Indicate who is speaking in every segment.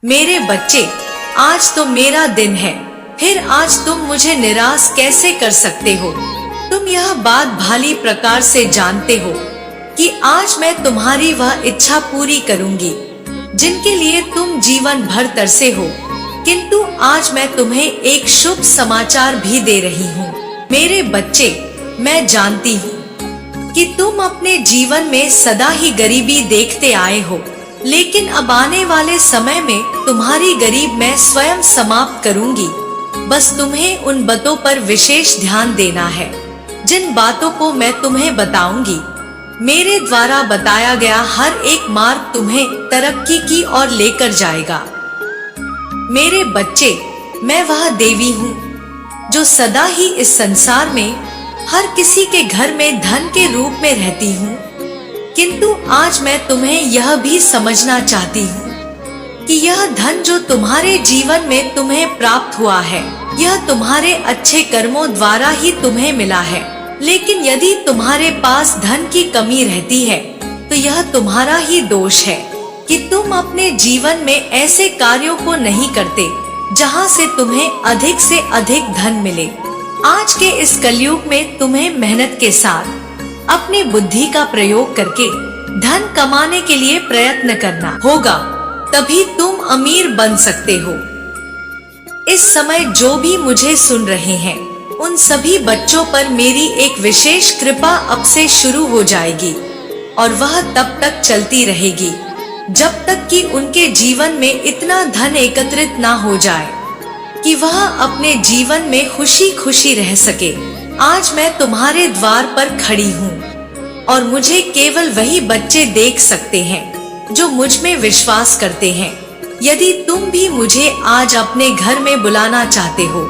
Speaker 1: मेरे बच्चे, आज तो मेरा दिन है, फिर आज तुम मुझे निराश कैसे कर सकते हो। तुम यह बात भली प्रकार से जानते हो कि आज मैं तुम्हारी वह इच्छा पूरी करूंगी जिनके लिए तुम जीवन भर तरसे हो। किंतु आज मैं तुम्हें एक शुभ समाचार भी दे रही हूँ। मेरे बच्चे, मैं जानती हूँ कि तुम अपने जीवन में सदा ही गरीबी देखते आए हो, लेकिन अब आने वाले समय में तुम्हारी गरीब मैं स्वयं समाप्त करूंगी। बस तुम्हें उन बातों पर विशेष ध्यान देना है जिन बातों को मैं तुम्हें बताऊंगी। मेरे द्वारा बताया गया हर एक मार्ग तुम्हें तरक्की की ओर लेकर जाएगा। मेरे बच्चे, मैं वह देवी हूँ जो सदा ही इस संसार में हर किसी के घर में धन के रूप में रहती हूँ। किंतु आज मैं तुम्हें यह भी समझना चाहती हूँ कि यह धन जो तुम्हारे जीवन में तुम्हें प्राप्त हुआ है, यह तुम्हारे अच्छे कर्मों द्वारा ही तुम्हें मिला है। लेकिन यदि तुम्हारे पास धन की कमी रहती है तो यह तुम्हारा ही दोष है कि तुम अपने जीवन में ऐसे कार्यों को नहीं करते जहां से तुम्हें अधिक से अधिक धन मिले। आज के इस कलयुग में तुम्हें मेहनत के साथ अपनी बुद्धि का प्रयोग करके धन कमाने के लिए प्रयत्न करना होगा, तभी तुम अमीर बन सकते हो। इस समय जो भी मुझे सुन रहे हैं, उन सभी बच्चों पर मेरी एक विशेष कृपा अब से शुरू हो जाएगी और वह तब तक चलती रहेगी जब तक कि उनके जीवन में इतना धन एकत्रित ना हो जाए कि वह अपने जीवन में खुशी खुशी रह सके। आज मैं तुम्हारे द्वार पर खड़ी हूँ और मुझे केवल वही बच्चे देख सकते हैं जो मुझ में विश्वास करते हैं। यदि तुम भी मुझे आज अपने घर में बुलाना चाहते हो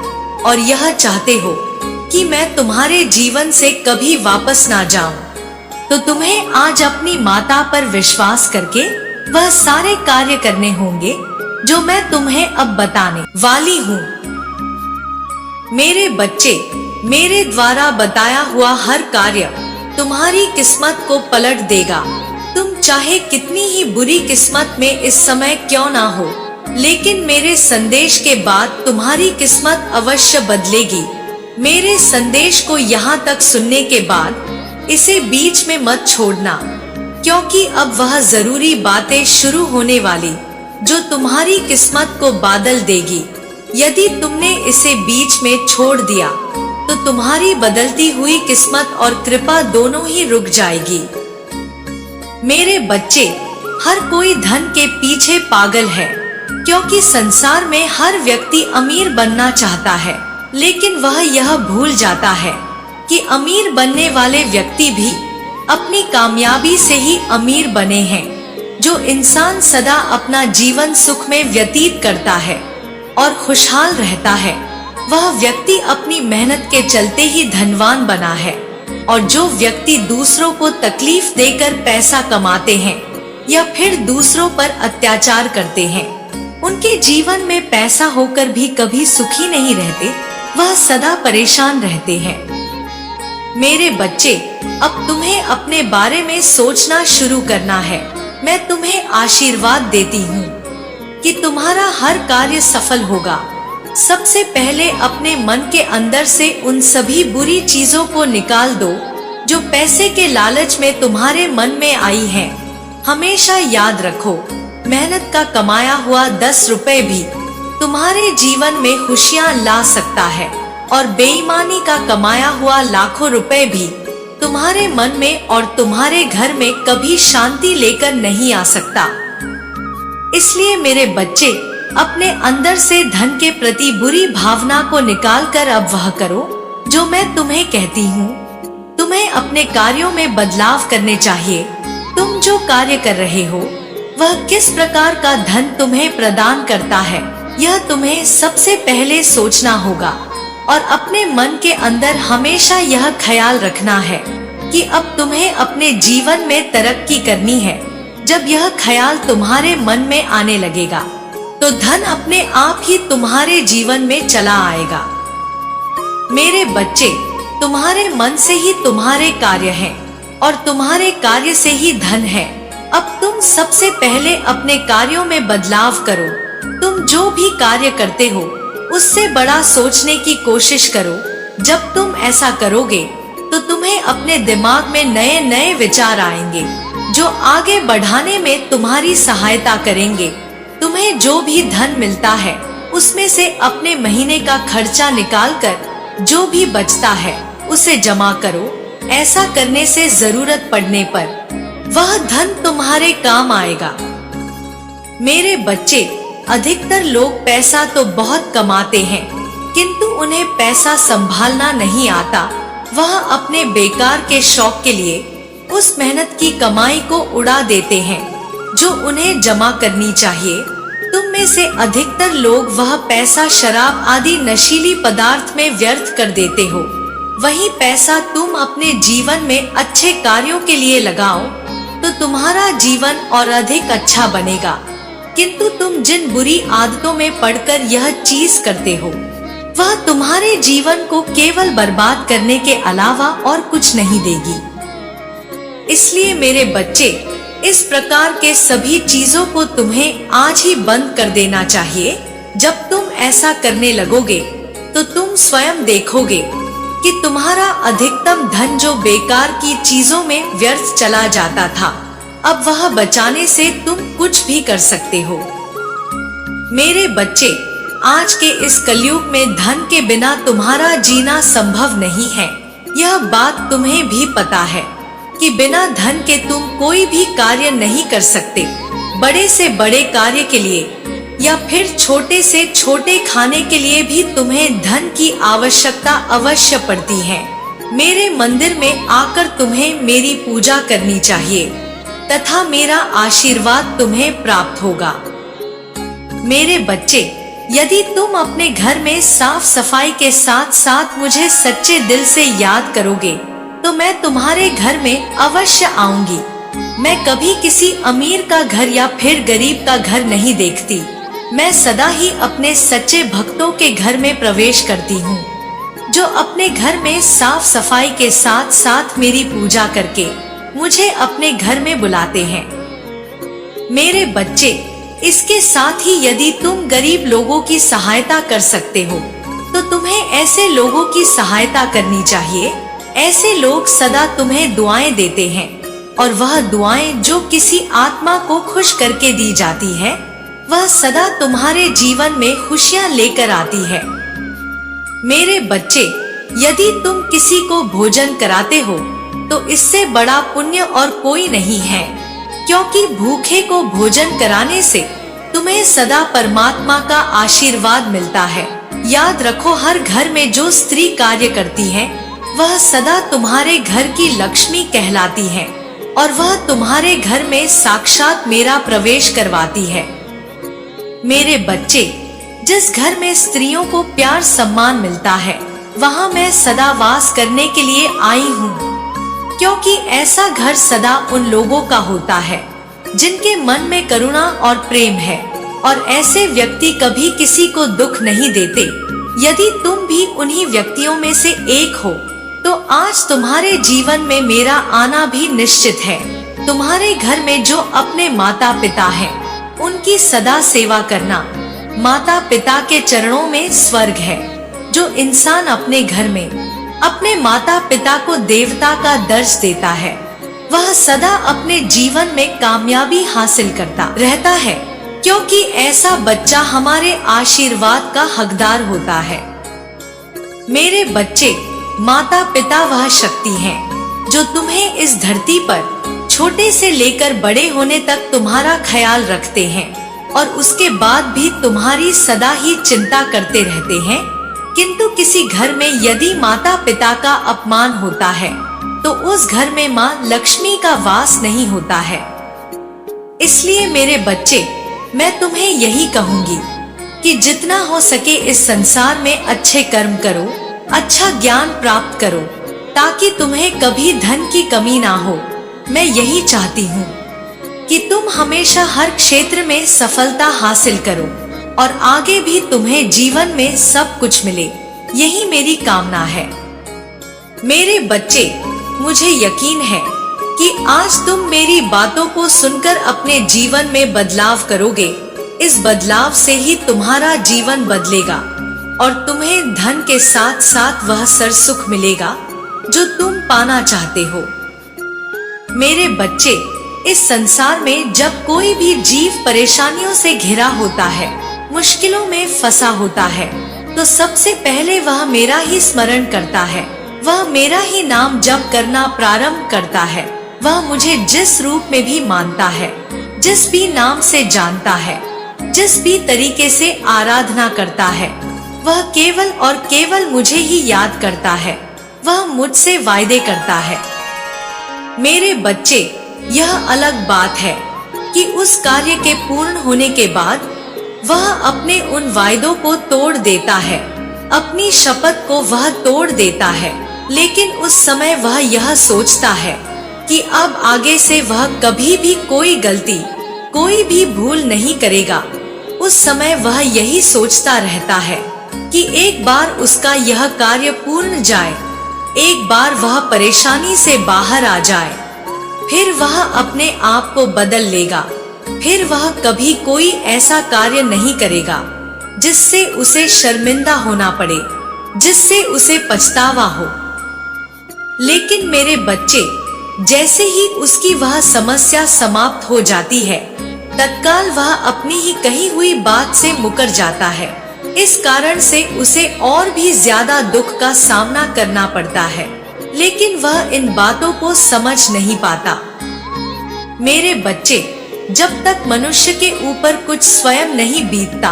Speaker 1: और यह चाहते हो कि मैं तुम्हारे जीवन से कभी वापस ना जाऊं, तो तुम्हें आज अपनी माता पर विश्वास करके वह सारे कार्य करने होंगे जो मैं तुम्हें अब बताने वाली हूँ। मेरे बच्चे, मेरे द्वारा बताया हुआ हर कार्य तुम्हारी किस्मत को पलट देगा। तुम चाहे कितनी ही बुरी किस्मत में इस समय क्यों ना हो, लेकिन मेरे संदेश के बाद तुम्हारी किस्मत अवश्य बदलेगी। मेरे संदेश को यहाँ तक सुनने के बाद इसे बीच में मत छोड़ना, क्योंकि अब वह जरूरी बातें शुरू होने वाली जो तुम्हारी किस्मत को बादल देगी। यदि तुमने इसे बीच में छोड़ दिया तो तुम्हारी बदलती हुई किस्मत और कृपा दोनों ही रुक जाएगी। मेरे बच्चे, हर कोई धन के पीछे पागल है, क्योंकि संसार में हर व्यक्ति अमीर बनना चाहता है, लेकिन वह यह भूल जाता है कि अमीर बनने वाले व्यक्ति भी अपनी कामयाबी से ही अमीर बने हैं। जो इंसान सदा अपना जीवन सुख में व्यतीत करता है और खुशहाल रहता है, वह व्यक्ति अपनी मेहनत के चलते ही धनवान बना है। और जो व्यक्ति दूसरों को तकलीफ देकर पैसा कमाते हैं या फिर दूसरों पर अत्याचार करते हैं, उनके जीवन में पैसा होकर भी कभी सुखी नहीं रहते, वह सदा परेशान रहते हैं। मेरे बच्चे, अब तुम्हें अपने बारे में सोचना शुरू करना है। मैं तुम्हें आशीर्वाद देती हूँ कि तुम्हारा हर कार्य सफल होगा। सबसे पहले अपने मन के अंदर से उन सभी बुरी चीजों को निकाल दो जो पैसे के लालच में तुम्हारे मन में आई हैं। हमेशा याद रखो, मेहनत का कमाया हुआ 10 रुपए भी तुम्हारे जीवन में खुशियाँ ला सकता है और बेईमानी का कमाया हुआ लाखों रुपए भी तुम्हारे मन में और तुम्हारे घर में कभी शांति लेकर नहीं आ सकता। इसलिए मेरे बच्चे, अपने अंदर से धन के प्रति बुरी भावना को निकालकर अब वह करो जो मैं तुम्हें कहती हूँ। तुम्हें अपने कार्यों में बदलाव करने चाहिए। तुम जो कार्य कर रहे हो वह किस प्रकार का धन तुम्हें प्रदान करता है, यह तुम्हें सबसे पहले सोचना होगा और अपने मन के अंदर हमेशा यह ख्याल रखना है कि अब तुम्हें अपने जीवन में तरक्की करनी है। जब यह ख्याल तुम्हारे मन में आने लगेगा तो धन अपने आप ही तुम्हारे जीवन में चला आएगा। मेरे बच्चे, तुम्हारे मन से ही तुम्हारे कार्य हैं और तुम्हारे कार्य से ही धन है। अब तुम सबसे पहले अपने कार्यों में बदलाव करो तुम जो भी कार्य करते हो उससे बड़ा सोचने की कोशिश करो। जब तुम ऐसा करोगे तो तुम्हें अपने दिमाग में नए नए विचार आएंगे जो आगे बढ़ाने में तुम्हारी सहायता करेंगे। तुम्हें जो भी धन मिलता है उसमें से अपने महीने का खर्चा निकालकर जो भी बचता है उसे जमा करो। ऐसा करने से जरूरत पड़ने पर वह धन तुम्हारे काम आएगा। मेरे बच्चे, अधिकतर लोग पैसा तो बहुत कमाते हैं किंतु उन्हें पैसा संभालना नहीं आता। वह अपने बेकार के शौक के लिए उस मेहनत की कमाई को उड़ा देते हैं जो उन्हें जमा करनी चाहिए। तुम में से अधिकतर लोग वह पैसा शराब आदि नशीली पदार्थ में व्यर्थ कर देते हो। वही पैसा तुम अपने जीवन में अच्छे कार्यों के लिए लगाओ तो तुम्हारा जीवन और अधिक अच्छा बनेगा। किंतु तुम जिन बुरी आदतों में पड़कर यह चीज करते हो वह तुम्हारे जीवन को केवल बर्बाद करने के अलावा और कुछ नहीं देगी। इसलिए मेरे बच्चे, इस प्रकार के सभी चीजों को तुम्हें आज ही बंद कर देना चाहिए। जब तुम ऐसा करने लगोगे तो तुम स्वयं देखोगे कि तुम्हारा अधिकतम धन जो बेकार की चीजों में व्यर्थ चला जाता था, अब वह बचाने से तुम कुछ भी कर सकते हो। मेरे बच्चे, आज के इस कलयुग में धन के बिना तुम्हारा जीना संभव नहीं है। यह बात तुम्हें भी पता है कि बिना धन के तुम कोई भी कार्य नहीं कर सकते। बड़े से बड़े कार्य के लिए या फिर छोटे से छोटे खाने के लिए भी तुम्हें धन की आवश्यकता अवश्य पड़ती है। मेरे मंदिर में आकर तुम्हें मेरी पूजा करनी चाहिए तथा मेरा आशीर्वाद तुम्हें प्राप्त होगा। मेरे बच्चे, यदि तुम अपने घर में साफ सफाई के साथ साथ मुझे सच्चे दिल से याद करोगे तो मैं तुम्हारे घर में अवश्य आऊंगी। मैं कभी किसी अमीर का घर या फिर गरीब का घर नहीं देखती। मैं सदा ही अपने सच्चे भक्तों के घर में प्रवेश करती हूँ जो अपने घर में साफ सफाई के साथ साथ मेरी पूजा करके मुझे अपने घर में बुलाते हैं। मेरे बच्चे, इसके साथ ही यदि तुम गरीब लोगों की सहायता कर सकते हो तो तुम्हें ऐसे लोगों की सहायता करनी चाहिए। ऐसे लोग सदा तुम्हें दुआएं देते हैं और वह दुआएं जो किसी आत्मा को खुश करके दी जाती है वह सदा तुम्हारे जीवन में खुशियां लेकर आती है। मेरे बच्चे, यदि तुम किसी को भोजन कराते हो तो इससे बड़ा पुण्य और कोई नहीं है, क्योंकि भूखे को भोजन कराने से तुम्हें सदा परमात्मा का आशीर्वाद मिलता है। याद रखो, हर घर में जो स्त्री कार्य करती है वह सदा तुम्हारे घर की लक्ष्मी कहलाती है और वह तुम्हारे घर में साक्षात मेरा प्रवेश करवाती है। मेरे बच्चे, जिस घर में स्त्रियों को प्यार सम्मान मिलता है वहाँ मैं सदा वास करने के लिए आई हूँ, क्योंकि ऐसा घर सदा उन लोगों का होता है जिनके मन में करुणा और प्रेम है और ऐसे व्यक्ति कभी किसी को दुख नहीं देते। यदि तुम भी उन्हीं व्यक्तियों में से एक हो तो आज तुम्हारे जीवन में मेरा आना भी निश्चित है। तुम्हारे घर में जो अपने माता पिता हैं, उनकी सदा सेवा करना। माता पिता के चरणों में स्वर्ग है। जो इंसान अपने घर में अपने माता पिता को देवता का दर्ज देता है वह सदा अपने जीवन में कामयाबी हासिल करता रहता है, क्योंकि ऐसा बच्चा हमारे आशीर्वाद का हकदार होता है। मेरे बच्चे, माता पिता वह शक्ति हैं जो तुम्हें इस धरती पर छोटे से लेकर बड़े होने तक तुम्हारा ख्याल रखते हैं और उसके बाद भी तुम्हारी सदा ही चिंता करते रहते हैं। किंतु किसी घर में यदि माता पिता का अपमान होता है तो उस घर में माँ लक्ष्मी का वास नहीं होता है। इसलिए मेरे बच्चे, मैं तुम्हें यही कहूंगी कि जितना हो सके इस संसार में अच्छे कर्म करो, अच्छा ज्ञान प्राप्त करो, ताकि तुम्हें कभी धन की कमी ना हो। मैं यही चाहती हूँ कि तुम हमेशा हर क्षेत्र में सफलता हासिल करो और आगे भी तुम्हें जीवन में सब कुछ मिले, यही मेरी कामना है। मेरे बच्चे, मुझे यकीन है कि आज तुम मेरी बातों को सुनकर अपने जीवन में बदलाव करोगे इस बदलाव से ही तुम्हारा जीवन बदलेगा और तुम्हें धन के साथ साथ वह सरसुख मिलेगा जो तुम पाना चाहते हो। मेरे बच्चे, इस संसार में जब कोई भी जीव परेशानियों से घिरा होता है, मुश्किलों में फंसा होता है, तो सबसे पहले वह मेरा ही स्मरण करता है, वह मेरा ही नाम जप करना प्रारंभ करता है। वह मुझे जिस रूप में भी मानता है, जिस भी नाम से जानता है, जिस भी तरीके से आराधना करता है, वह केवल और केवल मुझे ही याद करता है, वह मुझसे वायदे करता है। मेरे बच्चे, यह अलग बात है कि उस कार्य के पूर्ण होने के बाद वह अपने उन वायदों को तोड़ देता है, अपनी शपथ को वह तोड़ देता है, लेकिन उस समय वह यह सोचता है कि अब आगे से वह कभी भी कोई गलती, कोई भी भूल नहीं करेगा। उस समय वह यही सोचता रहता है कि एक बार उसका यह कार्य पूर्ण जाए, एक बार वह परेशानी से बाहर आ जाए, फिर वह अपने आप को बदल लेगा, फिर वह कभी कोई ऐसा कार्य नहीं करेगा जिससे उसे शर्मिंदा होना पड़े, जिससे उसे पछतावा हो। लेकिन मेरे बच्चे, जैसे ही उसकी वह समस्या समाप्त हो जाती है, तत्काल वह अपनी ही कही हुई बात से मुकर जाता है। इस कारण से उसे और भी ज्यादा दुख का सामना करना पड़ता है, लेकिन वह इन बातों को समझ नहीं पाता। मेरे बच्चे, जब तक मनुष्य के ऊपर कुछ स्वयं नहीं बीतता,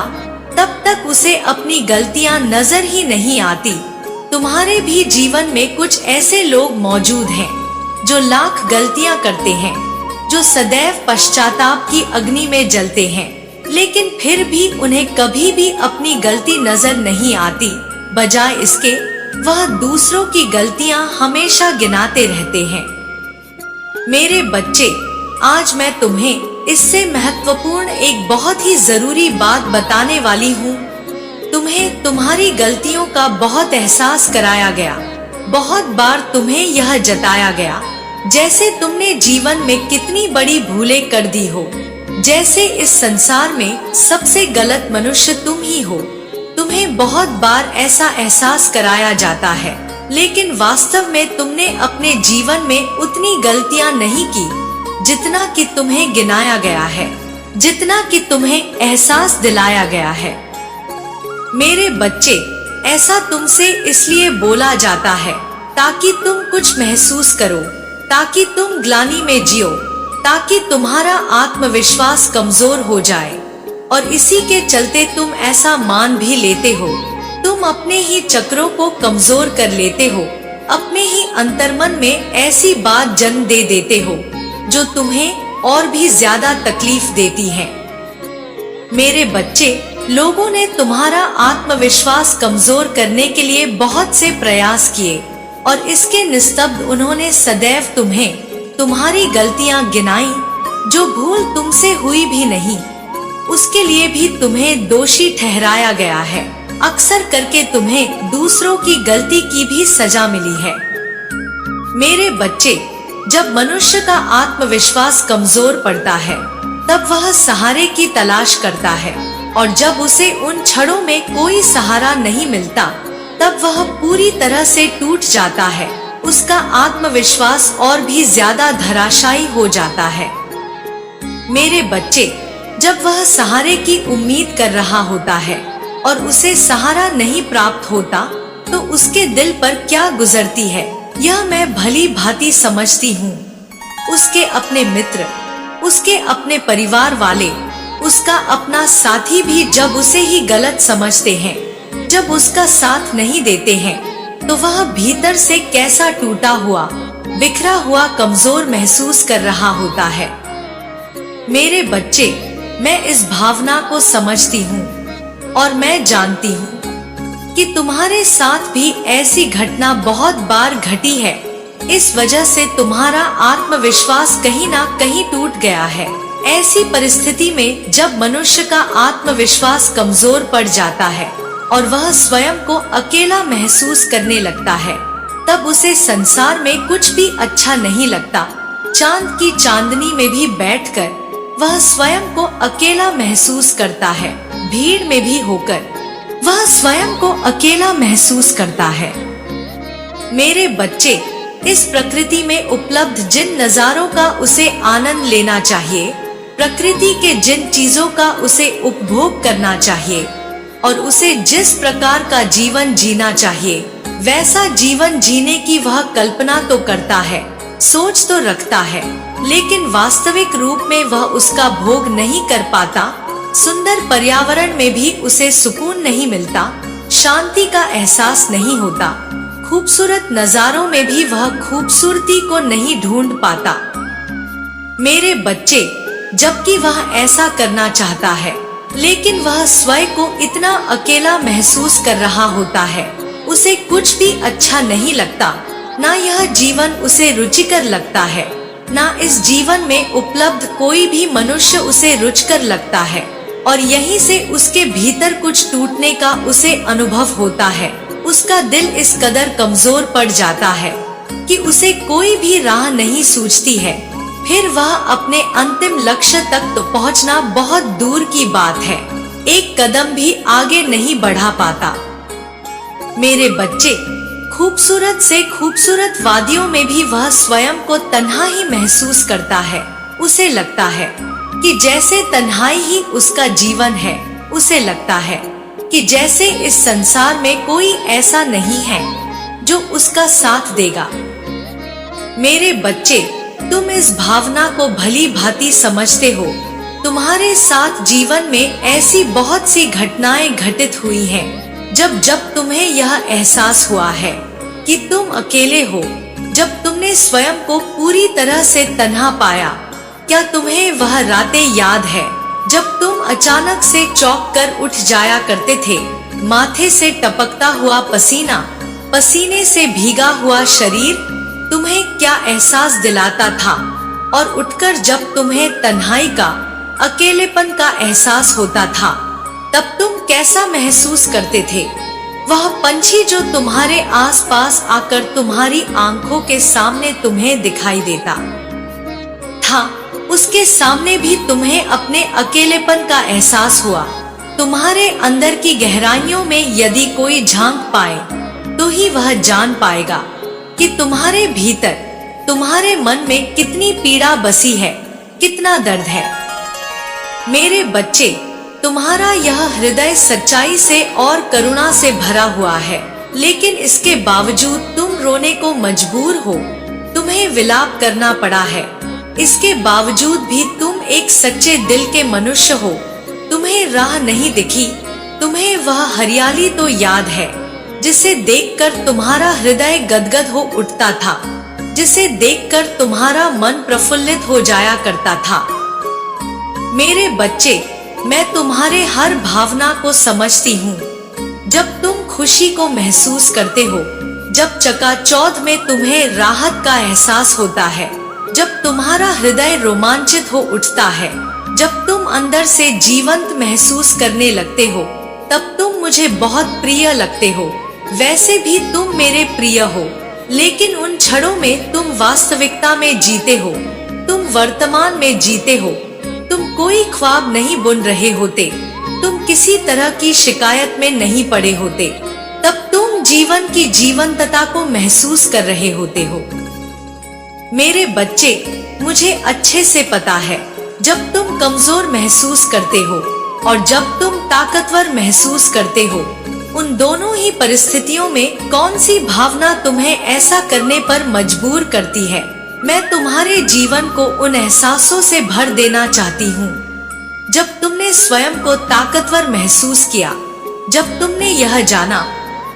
Speaker 1: तब तक उसे अपनी गलतियां नजर ही नहीं आती। तुम्हारे भी जीवन में कुछ ऐसे लोग मौजूद हैं जो लाख गलतियां करते हैं, जो सदैव पश्चाताप की अग्नि में जलते हैं, लेकिन फिर भी उन्हें कभी भी अपनी गलती नजर नहीं आती। बजाय इसके वह दूसरों की गलतियां हमेशा गिनाते रहते हैं। मेरे बच्चे, आज मैं तुम्हें इससे महत्वपूर्ण एक बहुत ही जरूरी बात बताने वाली हूँ। तुम्हें तुम्हारी गलतियों का बहुत एहसास कराया गया, बहुत बार तुम्हें यह जताया गया जैसे तुमने जीवन में कितनी बड़ी भूलें कर दी हो, जैसे इस संसार में सबसे गलत मनुष्य तुम ही हो। तुम्हें बहुत बार ऐसा एहसास कराया जाता है, लेकिन वास्तव में तुमने अपने जीवन में उतनी गलतियां नहीं की जितना कि तुम्हें गिनाया गया है, जितना कि तुम्हें एहसास दिलाया गया है। मेरे बच्चे, ऐसा तुमसे इसलिए बोला जाता है ताकि तुम कुछ महसूस करो, ताकि तुम ग्लानि में जियो, ताकि तुम्हारा आत्मविश्वास कमजोर हो जाए, और इसी के चलते तुम ऐसा मान भी लेते हो। तुम अपने ही चक्रों को कमजोर कर लेते हो, अपने ही अंतर्मन में ऐसी बात जन्म दे देते हो जो तुम्हें और भी ज्यादा तकलीफ देती है। मेरे बच्चे, लोगों ने तुम्हारा आत्मविश्वास कमजोर करने के लिए बहुत से प्रयास किए, और इसके निस्तब्ध उन्होंने सदैव तुम्हें तुम्हारी गलतियां गिनाई, जो भूल तुमसे हुई भी नहीं, उसके लिए भी तुम्हें दोषी ठहराया गया है। अक्सर करके तुम्हें दूसरों की गलती की भी सजा मिली है। मेरे बच्चे, जब मनुष्य का आत्मविश्वास कमजोर पड़ता है, तब वह सहारे की तलाश करता है, और जब उसे उन क्षणों में कोई सहारा नहीं मिलता, तब वह पूरी तरह से टूट जाता है। उसका आत्मविश्वास और भी ज्यादा धराशायी हो जाता है। मेरे बच्चे, जब वह सहारे की उम्मीद कर रहा होता है और उसे सहारा नहीं प्राप्त होता, तो उसके दिल पर क्या गुजरती है, यह मैं भली भांति समझती हूँ। उसके अपने मित्र, उसके अपने परिवार वाले, उसका अपना साथी भी जब उसे ही गलत समझते हैं, जब उसका साथ नहीं देते हैं, तो वह भीतर से कैसा टूटा हुआ, बिखरा हुआ, कमजोर महसूस कर रहा होता है। मेरे बच्चे, मैं इस भावना को समझती हूँ, और मैं जानती हूँ कि तुम्हारे साथ भी ऐसी घटना बहुत बार घटी है। इस वजह से तुम्हारा आत्मविश्वास कहीं ना कहीं टूट गया है। ऐसी परिस्थिति में जब मनुष्य का आत्मविश्वास कमजोर पड़ जाता है और वह स्वयं को अकेला महसूस करने लगता है, तब उसे संसार में कुछ भी अच्छा नहीं लगता। चांद की चांदनी में भी बैठकर वह स्वयं को अकेला महसूस करता है। भीड़ में भी होकर वह स्वयं को अकेला महसूस करता है। मेरे बच्चे, इस प्रकृति में उपलब्ध जिन नजारों का उसे आनंद लेना चाहिए, प्रकृति के जिन चीजों का उसे उपभोग करना चाहिए और उसे जिस प्रकार का जीवन जीना चाहिए, वैसा जीवन जीने की वह कल्पना तो करता है, सोच तो रखता है, लेकिन वास्तविक रूप में वह उसका भोग नहीं कर पाता। सुंदर पर्यावरण में भी उसे सुकून नहीं मिलता, शांति का एहसास नहीं होता। खूबसूरत नजारों में भी वह खूबसूरती को नहीं ढूंढ पाता। मेरे बच्चे, जबकि वह ऐसा करना चाहता है, लेकिन वह स्वयं को इतना अकेला महसूस कर रहा होता है, उसे कुछ भी अच्छा नहीं लगता। ना यह जीवन उसे रुचिकर लगता है, ना इस जीवन में उपलब्ध कोई भी मनुष्य उसे रुचिकर लगता है, और यहीं से उसके भीतर कुछ टूटने का उसे अनुभव होता है। उसका दिल इस कदर कमजोर पड़ जाता है कि उसे कोई भी राह नहीं सूझती है। फिर वह अपने अंतिम लक्ष्य तक तो पहुंचना बहुत दूर की बात है, एक कदम भी आगे नहीं बढ़ा पाता। मेरे बच्चे, खूबसूरत से खूबसूरत वादियों में भी वह स्वयं को तन्हा ही महसूस करता है। उसे लगता है कि जैसे तन्हाई ही उसका जीवन है। उसे लगता है कि जैसे इस संसार में कोई ऐसा नहीं है जो उसका साथ देगा। मेरे बच्चे, तुम इस भावना को भली भांति समझते हो। तुम्हारे साथ जीवन में ऐसी बहुत सी घटनाएं घटित हुई हैं, जब तुम्हें यह एहसास हुआ है कि तुम अकेले हो, जब तुमने स्वयं को पूरी तरह से तन्हा पाया। क्या तुम्हें वह रातें याद है जब तुम अचानक से चौंक कर उठ जाया करते थे? माथे से टपकता हुआ पसीना, पसीने से भीगा हुआ शरीर तुम्हें क्या एहसास दिलाता था? और उठकर जब तुम्हें तन्हाई का, अकेलेपन का एहसास होता था, तब तुम कैसा महसूस करते थे? वह पंछी जो तुम्हारे आसपास आकर तुम्हारी आंखों के सामने तुम्हें दिखाई देता था, उसके सामने भी तुम्हें अपने अकेलेपन का एहसास हुआ। तुम्हारे अंदर की गहराइयों में यदि कोई झांक पाए तो ही वह जान पाएगा कि तुम्हारे भीतर, तुम्हारे मन में कितनी पीड़ा बसी है, कितना दर्द है। मेरे बच्चे, तुम्हारा यह हृदय सच्चाई से और करुणा से भरा हुआ है, लेकिन इसके बावजूद तुम रोने को मजबूर हो। तुम्हें विलाप करना पड़ा है, इसके बावजूद भी तुम एक सच्चे दिल के मनुष्य हो। तुम्हें राह नहीं दिखी, तुम्हें वह हरियाली तो याद है जिसे देखकर तुम्हारा हृदय गदगद हो उठता था, जिसे देखकर तुम्हारा मन प्रफुल्लित हो जाया करता था। मेरे बच्चे, मैं तुम्हारे हर भावना को समझती हूँ। जब तुम खुशी को महसूस करते हो, जब चकाचौंध में तुम्हें राहत का एहसास होता है, जब तुम्हारा हृदय रोमांचित हो उठता है, जब तुम अंदर से जीवंत महसूस करने लगते हो, तब तुम मुझे बहुत प्रिय लगते हो। वैसे भी तुम मेरे प्रिय हो, लेकिन उन क्षणों में तुम वास्तविकता में जीते हो, तुम वर्तमान में जीते हो। तुम कोई ख्वाब नहीं बुन रहे होते, तुम किसी तरह की शिकायत में नहीं पड़े होते, तब तुम जीवन की जीवंतता को महसूस कर रहे होते हो। मेरे बच्चे, मुझे अच्छे से पता है, जब तुम कमजोर महसूस करते हो और जब तुम ताकतवर महसूस करते हो, उन दोनों ही परिस्थितियों में कौन सी भावना तुम्हें ऐसा करने पर मजबूर करती है। मैं तुम्हारे जीवन को उन एहसासों से भर देना चाहती हूँ जब तुमने स्वयं को ताकतवर महसूस किया, जब तुमने यह जाना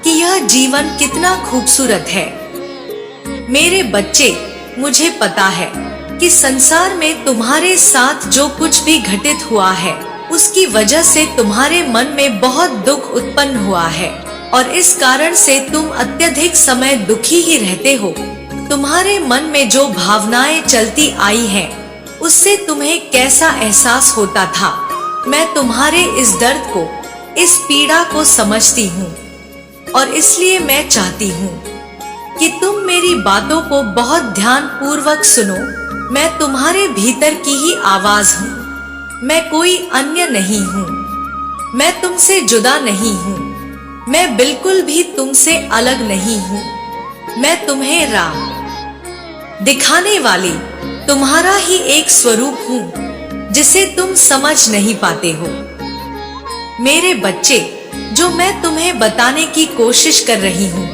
Speaker 1: कि यह जीवन कितना खूबसूरत है। मेरे बच्चे, मुझे पता है कि संसार में तुम्हारे साथ जो कुछ भी घटित हुआ है, उसकी वजह से तुम्हारे मन में बहुत दुख उत्पन्न हुआ है और इस कारण से तुम अत्यधिक समय दुखी ही रहते हो। तुम्हारे मन में जो भावनाएं चलती आई हैं, उससे तुम्हें कैसा एहसास होता था। मैं तुम्हारे इस दर्द को, इस पीड़ा को समझती हूँ और इसलिए मैं चाहती हूँ कि तुम मेरी बातों को बहुत ध्यान पूर्वक सुनो। मैं तुम्हारे भीतर की ही आवाज हूँ। मैं कोई अन्य नहीं हूँ। मैं तुमसे जुदा नहीं हूँ। मैं बिल्कुल भी तुमसे अलग नहीं हूँ। मैं तुम्हें राह दिखाने वाली तुम्हारा ही एक स्वरूप हूँ जिसे तुम समझ नहीं पाते हो। मेरे बच्चे, जो मैं तुम्हें बताने की कोशिश कर रही हूँ,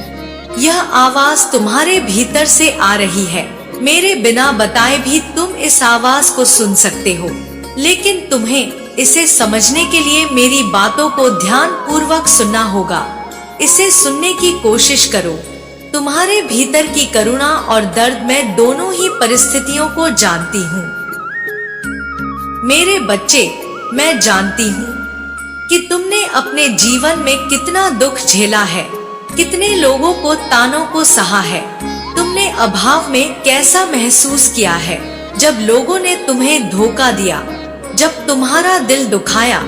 Speaker 1: यह आवाज तुम्हारे भीतर से आ रही है। मेरे बिना बताए भी तुम इस आवाज को सुन सकते हो, लेकिन तुम्हें इसे समझने के लिए मेरी बातों को ध्यान पूर्वक सुनना होगा। इसे सुनने की कोशिश करो। तुम्हारे भीतर की करुणा और दर्द मैं दोनों ही परिस्थितियों को जानती हूँ। मेरे बच्चे, मैं जानती हूँ कि तुमने अपने जीवन में कितना दुख झेला है, कितने लोगों को तानों को सहा है। तुमने अभाव में कैसा महसूस किया है, जब लोगों ने तुम्हें धोखा दिया, जब तुम्हारा दिल दुखाया,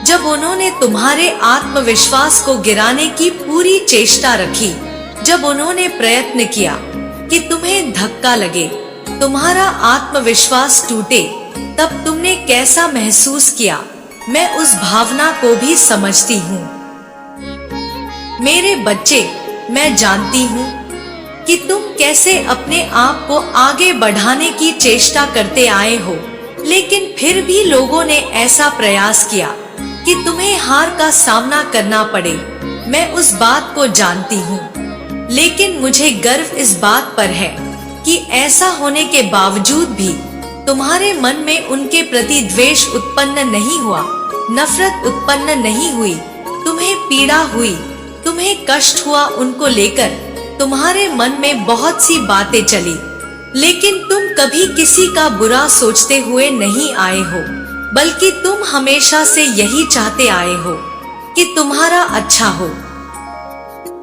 Speaker 1: जब उन्होंने तुम्हारे आत्मविश्वास को गिराने की पूरी चेष्टा रखी, जब उन्होंने प्रयत्न किया कि तुम्हें धक्का लगे, तुम्हारा आत्मविश्वास टूटे, तब तुमने कैसा महसूस किया। मैं उस भावना को भी समझती हूँ। मेरे बच्चे, मैं जानती हूँ कि तुम कैसे अपने आप को आगे बढ़ाने की चेष्टा करते आए हो, लेकिन फिर भी लोगों ने ऐसा प्रयास किया कि तुम्हें हार का सामना करना पड़े। मैं उस बात को जानती हूँ, लेकिन मुझे गर्व इस बात पर है कि ऐसा होने के बावजूद भी तुम्हारे मन में उनके प्रति द्वेष उत्पन्न नहीं हुआ, नफरत उत्पन्न नहीं हुई, तुम्हें पीड़ा हुई, तुम्हें कष्ट हुआ। उनको लेकर तुम्हारे मन में बहुत सी बातें चली, लेकिन तुम कभी किसी का बुरा सोचते हुए नहीं आए हो, बल्कि तुम हमेशा से यही चाहते आए हो कि तुम्हारा अच्छा हो।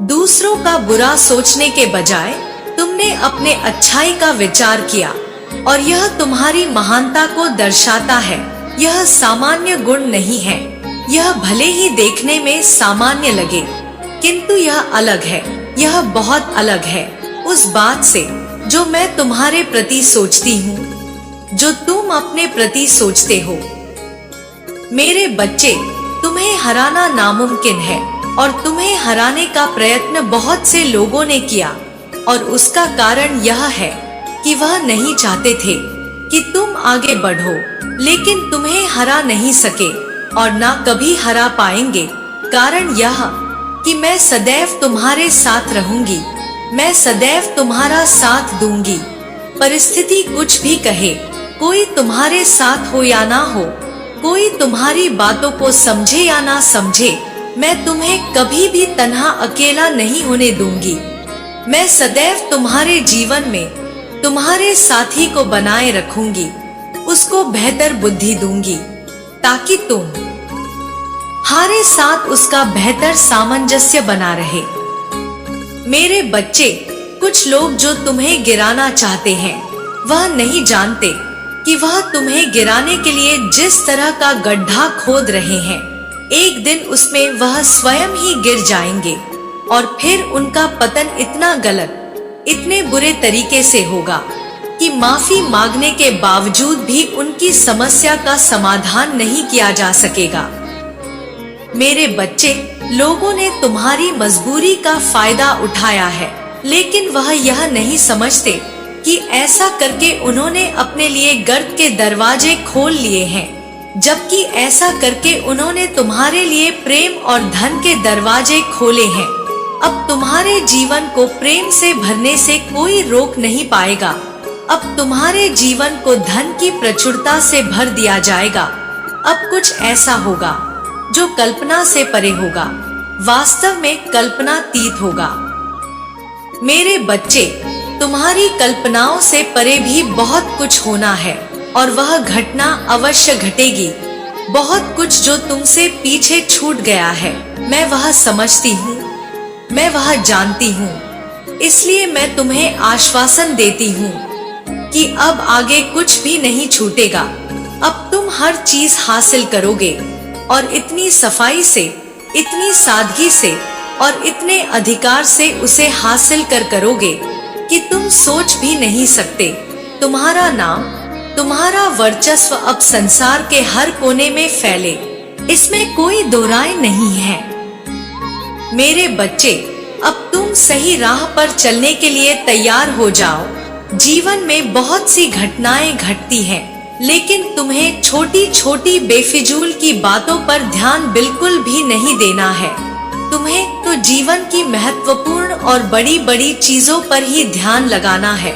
Speaker 1: दूसरों का बुरा सोचने के बजाय तुमने अपने अच्छाई का विचार किया, और यह तुम्हारी महानता को दर्शाता है। यह सामान्य गुण नहीं है। यह भले ही देखने में सामान्य लगे, किंतु यह अलग है। यह बहुत अलग है उस बात से जो मैं तुम्हारे प्रति सोचती हूँ, जो तुम अपने प्रति सोचते हो। मेरे बच्चे, तुम्हें हराना नामुमकिन है, और तुम्हें हराने का प्रयत्न बहुत से लोगों ने किया, और उसका कारण यह है कि वह नहीं चाहते थे कि तुम आगे बढ़ो, लेकिन तुम्हें हरा नहीं सके और ना कभी हरा पाएंगे। कारण यह कि मैं सदैव तुम्हारे साथ रहूंगी, मैं सदैव तुम्हारा साथ दूंगी। परिस्थिति कुछ भी कहे, कोई तुम्हारे साथ हो या ना हो, कोई तुम्हारी बातों को समझे या ना समझे, मैं तुम्हें कभी भी तन्हा अकेला नहीं होने दूंगी। मैं सदैव तुम्हारे जीवन में तुम्हारे साथी को बनाए रखूंगी, उसको बेहतर बुद्धि दूंगी, ताकि तुम्हारे साथ उसका बेहतर सामंजस्य बना रहे। मेरे बच्चे, कुछ लोग जो तुम्हें गिराना चाहते हैं, वह नहीं जानते कि वह तुम्हें गिराने के लिए जिस तरह का गड्ढा खोद रहे हैं, एक दिन उसमें वह स्वयं ही गिर जाएंगे, और फिर उनका पतन इतना गलत, इतने बुरे तरीके से होगा कि माफी मांगने के बावजूद भी उनकी समस्या का समाधान नहीं किया जा सकेगा। मेरे बच्चे, लोगों ने तुम्हारी मजबूरी का फायदा उठाया है, लेकिन वह यह नहीं समझते कि ऐसा करके उन्होंने अपने लिए गर्त के दरवाजे खोल लिए हैं, जबकि ऐसा करके उन्होंने तुम्हारे लिए प्रेम और धन के दरवाजे खोले हैं। अब तुम्हारे जीवन को प्रेम से भरने से कोई रोक नहीं पाएगा। अब तुम्हारे जीवन को धन की प्रचुरता से भर दिया जाएगा। अब कुछ ऐसा होगा जो कल्पना से परे होगा, वास्तव में कल्पनातीत होगा। मेरे बच्चे, तुम्हारी कल्पनाओं से परे भी बहुत कुछ होना है, और वह घटना अवश्य घटेगी। बहुत कुछ जो तुमसे पीछे छूट गया है, मैं वह समझती हूँ, मैं वह जानती हूँ। इसलिए मैं तुम्हें आश्वासन देती हूँ कि अब आगे कुछ भी नहीं छूटेगा। अब तुम हर चीज हासिल करोगे, और इतनी सफाई से, इतनी सादगी से और इतने अधिकार से उसे हासिल कर करोगे कि तुम सोच भी नहीं सकते। तुम्हारा नाम, तुम्हारा वर्चस्व अब संसार के हर कोने में फैले, इसमें कोई दो राय नहीं है। मेरे बच्चे, अब तुम सही राह पर चलने के लिए तैयार हो जाओ। जीवन में बहुत सी घटनाएं घटती हैं, लेकिन तुम्हें छोटी छोटी बेफिजूल की बातों पर ध्यान बिल्कुल भी नहीं देना है। तुम्हें तो जीवन की महत्वपूर्ण और बड़ी बड़ी चीजों पर ही ध्यान लगाना है।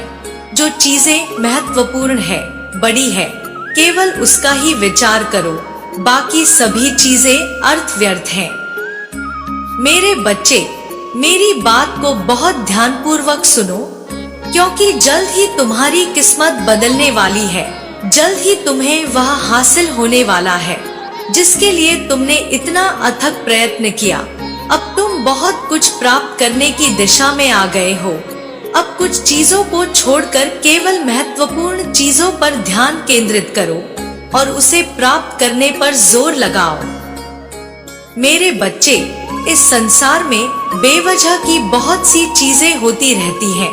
Speaker 1: जो चीजें महत्वपूर्ण है, बड़ी है, केवल उसका ही विचार करो। बाकी सभी चीजें अर्थ व्यर्थ हैं। मेरे बच्चे, मेरी बात को बहुत ध्यानपूर्वक सुनो, क्योंकि जल्द ही तुम्हारी किस्मत बदलने वाली है। जल्द ही तुम्हें वह हासिल होने वाला है जिसके लिए तुमने इतना अथक प्रयत्न किया। अब तुम बहुत कुछ प्राप्त करने की दिशा में आ गए हो। अब कुछ चीजों को छोड़कर केवल महत्वपूर्ण चीजों पर ध्यान केंद्रित करो और उसे प्राप्त करने पर जोर लगाओ। मेरे बच्चे, इस संसार में बेवजह की बहुत सी चीजें होती रहती हैं।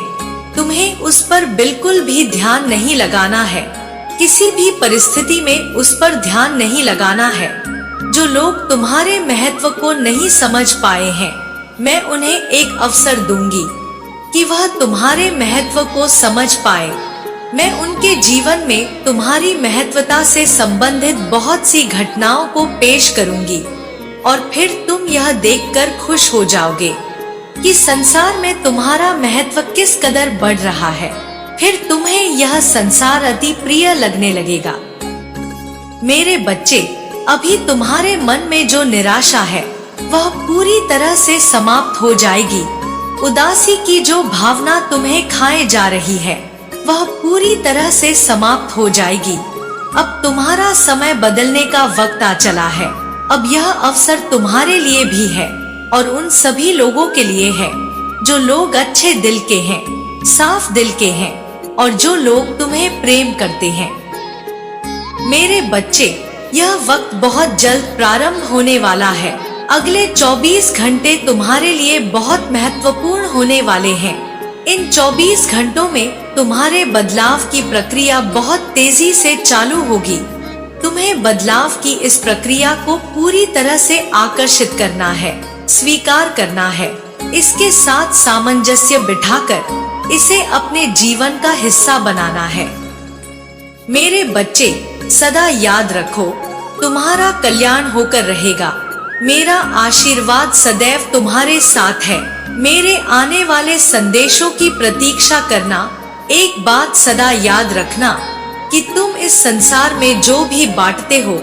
Speaker 1: तुम्हें उस पर बिल्कुल भी ध्यान नहीं लगाना है। किसी भी परिस्थिति में उस पर ध्यान नहीं लगाना है। जो लोग तुम्हारे महत्व को नहीं समझ पाए हैं, मैं उन्हें एक अवसर दूंगी कि वह तुम्हारे महत्व को समझ पाए। मैं उनके जीवन में तुम्हारी महत्वता से संबंधित बहुत सी घटनाओं को पेश करूंगी और फिर तुम यह देखकर खुश हो जाओगे कि संसार में तुम्हारा महत्व किस कदर बढ़ रहा है। फिर तुम्हें यह संसार अति प्रिय लगने लगेगा। मेरे बच्चे, अभी तुम्हारे मन में जो निराशा है वह पूरी तरह से समाप्त हो जाएगी। उदासी की जो भावना तुम्हें खाए जा रही है वह पूरी तरह से समाप्त हो जाएगी। अब तुम्हारा समय बदलने का वक्त आ चला है। अब यह अवसर तुम्हारे लिए भी है और उन सभी लोगों के लिए है जो लोग अच्छे दिल के हैं, साफ दिल के हैं और जो लोग तुम्हें प्रेम करते हैं। मेरे बच्चे, यह वक्त बहुत जल्द प्रारंभ होने वाला है। अगले 24 घंटे तुम्हारे लिए बहुत महत्वपूर्ण होने वाले हैं। इन 24 घंटों में तुम्हारे बदलाव की प्रक्रिया बहुत तेजी से चालू होगी। तुम्हें बदलाव की इस प्रक्रिया को पूरी तरह से आकर्षित करना है, स्वीकार करना है, इसके साथ सामंजस्य बिठाकर इसे अपने जीवन का हिस्सा बनाना है। मेरे बच्चे, सदा याद रखो, तुम्हारा कल्याण होकर रहेगा। मेरा आशीर्वाद सदैव तुम्हारे साथ है। मेरे आने वाले संदेशों की प्रतीक्षा करना। एक बात सदा याद रखना कि तुम इस संसार में जो भी बांटते हो,